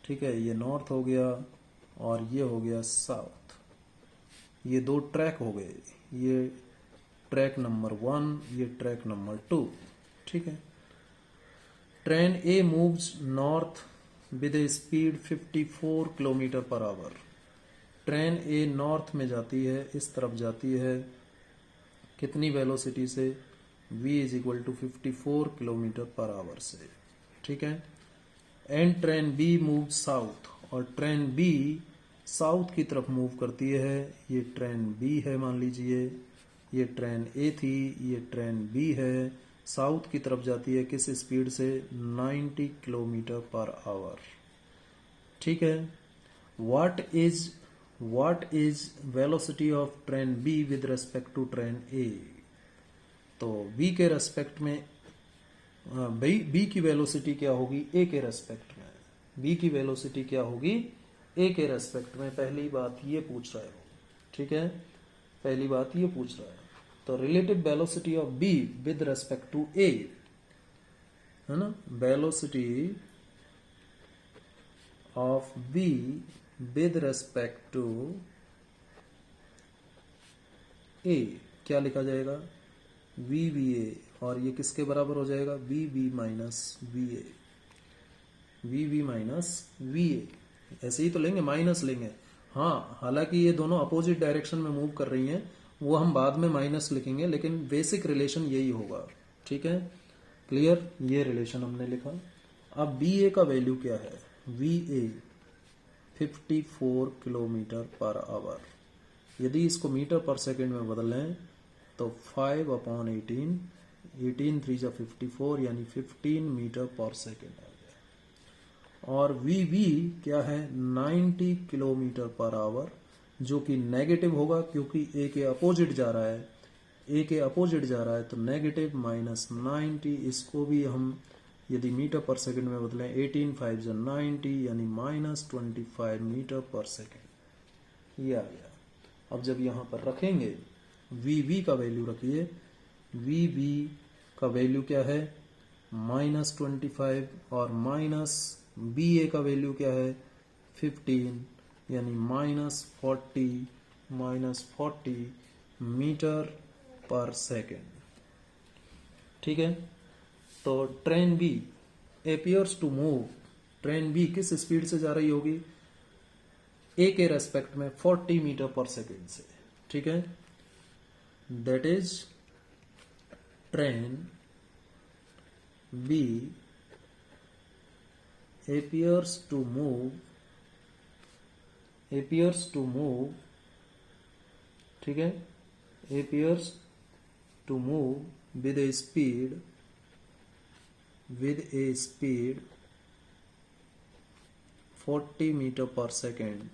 ठीक है, ये नॉर्थ हो गया और ये हो गया साउथ। ये दो ट्रैक हो गए, ये ट्रैक नंबर 1, ये ट्रैक नंबर 2, ठीक है। Train A moves north with A speed 54 kilometre per our. Train A north में जाती है, इस तरफ जाती है, कितनी वेलोसिटी से, v is equal to 54 kilometre per hour से, ठीक है। And train B move south, और ट्रेन बी साउथ की तरफ मूव करती है। ये ट्रेन बी है मान लीजिए, ये ट्रेन ए थी, ये ट्रेन बी है, साउथ की तरफ जाती है किस स्पीड से, 90 किलोमीटर पर आवर, ठीक है। What is velocity of train B with respect to train A. तो बी के रेस्पेक्ट में बी की वेलोसिटी क्या होगी ए के रेस्पेक्ट में, बी की वेलोसिटी क्या होगी ए के रेस्पेक्ट में। पहली बात ये पूछ रहा है वो, ठीक है, पहली बात ये पूछ रहा है। तो relative velocity of B with respect to A, है ना, velocity of B with respect to A क्या लिखा जाएगा, वी वी ए, और ये किसके बराबर हो जाएगा, v v minus v A, v v minus v A. ऐसे ही तो लेंगे, माइनस लेंगे, हाँ, हालांकि ये दोनों अपोजिट डायरेक्शन में मूव कर रही हैं, वो हम बाद में माइनस लिखेंगे, लेकिन बेसिक रिलेशन यही होगा, ठीक है, क्लियर। ये रिलेशन हमने लिखा। अब बी ए का वैल्यू क्या है, V A 54 kilometre per our. यदि इसको मीटर पर सेकेंड में बदलें तो 5/18, 18 3 जा 54, यानी 15 मीटर पर सेकेंड आ गया। और वी वी क्या है, 90 किलोमीटर पर आवर, जो कि नेगेटिव होगा क्योंकि ए के अपोजिट जा रहा है, ए के अपोजिट जा रहा है, तो नेगेटिव माइनस 90, इसको भी हम यदि मीटर पर सेकेंड में बदलें 18 5 जा 90, यानी माइनस 25 मीटर पर सेकेंड, ये आ गया। अब जब यहाँ पर रखेंगे वी वी का वैल्यू रखिए, वी वी का वैल्यू क्या है, -25, और माइनस बी ए का वैल्यू क्या है 15, यानी -40 मीटर पर सेकेंड, ठीक है। तो train B appears to move, train B किस स्पीड से जा रही होगी, ए के रेस्पेक्ट में 40 मीटर पर सेकेंड से, ठीक है। That is train B appears to move, ठीक है, appears to move with a speed 40 meter per second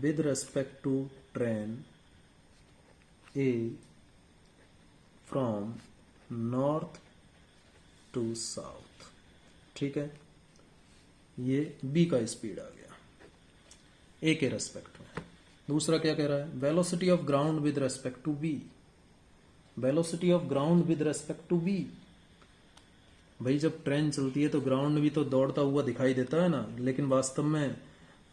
with respect to train A from north to south, ठीक है। ये B का स्पीड आ गया A के रेस्पेक्ट में। दूसरा क्या कह रहा है, velocity of ground with respect to B, velocity of ground with respect to B। भाई जब ट्रेन चलती है तो ग्राउंड भी तो दौड़ता हुआ दिखाई देता है ना, लेकिन वास्तव में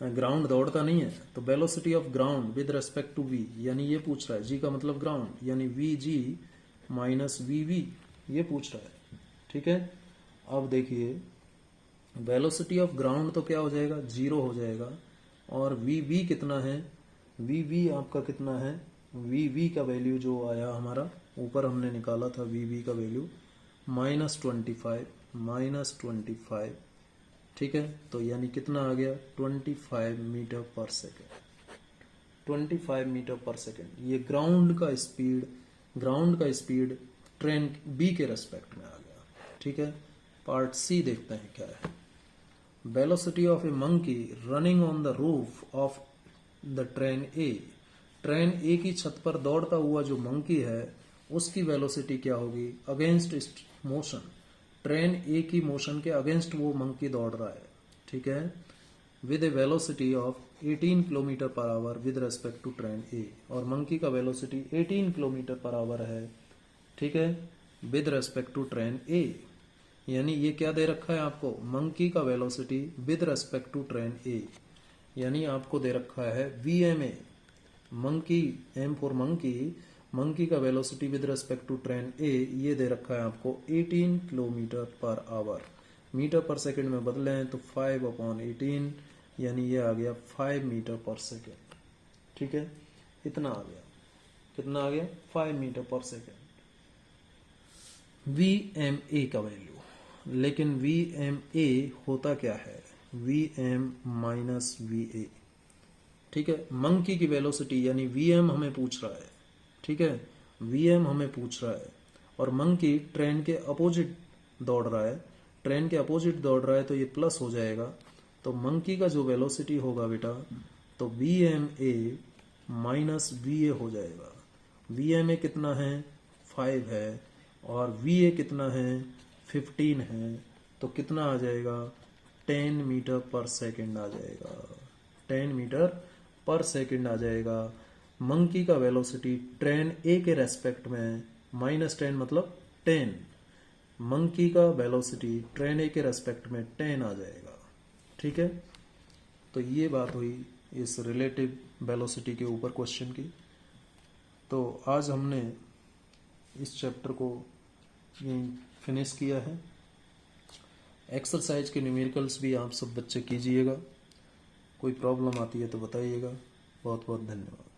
ग्राउंड दौड़ता नहीं है। तो velocity of ground with respect to V, यानी ये पूछ रहा है, G का मतलब ग्राउंड, यानी VG माइनस VV, ये पूछ रहा है, ठीक है। अब देखिए वेलोसिटी ऑफ ग्राउंड तो क्या हो जाएगा, 0 हो जाएगा, और VV कितना है, VV आपका कितना है, VV का वैल्यू जो आया हमारा ऊपर हमने निकाला था, VV का वैल्यू -25, ठीक है। तो यानी कितना आ गया, 25 metre per second, 25 metre per second. ये ग्राउंड का स्पीड ट्रेन बी के रेस्पेक्ट में आ गया। ठीक है, पार्ट सी देखते हैं क्या है। Velocity of a monkey running on the roof of the train A. Train A की छत पर दौड़ता हुआ जो मंकी है उसकी वेलोसिटी क्या होगी अगेंस्ट इस मोशन। ट्रेन ए की मोशन के अगेंस्ट वो मंकी दौड़ रहा है। ठीक है, with a velocity of 18 kilometre per hour with respect to train A. और मंकी का वेलोसिटी 18 किलोमीटर पर आवर है। ठीक है, with respect to train A. यानी ये क्या दे रखा है आपको, मंकी का velocity with respect to train A. यानी आपको दे रखा है VMA, monkey, M for monkey का velocity with respect to train A ये दे रखा है आपको 18 किलोमीटर पर आवर। मीटर पर सेकंड में बदले हैं तो 5/18, यानी ये आ गया 5 मीटर पर सेकंड। ठीक है, इतना आ गया, कितना आ गया 5 मीटर पर सेकंड VMA का वैल्यू। लेकिन VMA होता क्या है, VM माइनस VA। ठीक है, मंकी की वेलोसिटी यानी VM हमें पूछ रहा है। ठीक है, VM हमें पूछ रहा है और मंकी ट्रेन के अपोजिट दौड़ रहा है। ट्रेन के अपोजिट दौड़ रहा है तो ये प्लस हो जाएगा। तो मंकी का जो वेलोसिटी होगा बेटा तो VMA माइनस VA हो जाएगा। VMA कितना है 5 है और VA कितना है 15 है, तो कितना आ जाएगा 10 मीटर पर सेकंड आ जाएगा। 10 मीटर पर सेकंड आ जाएगा। मंकी का वेलोसिटी ट्रेन ए के रेस्पेक्ट में -10 मतलब 10। मंकी का वेलोसिटी ट्रेन ए के रेस्पेक्ट में 10 आ जाएगा। ठीक है, तो ये बात हुई इस रिलेटिव वेलोसिटी के ऊपर क्वेश्चन की। तो आज हमने इस चैप्टर को यहीं फिनिश किया है। एक्सरसाइज के न्यूमेरिकल्स भी आप सब बच्चे कीजिएगा। कोई प्रॉब्लम आती है तो बताइएगा। बहुत बहुत धन्यवाद।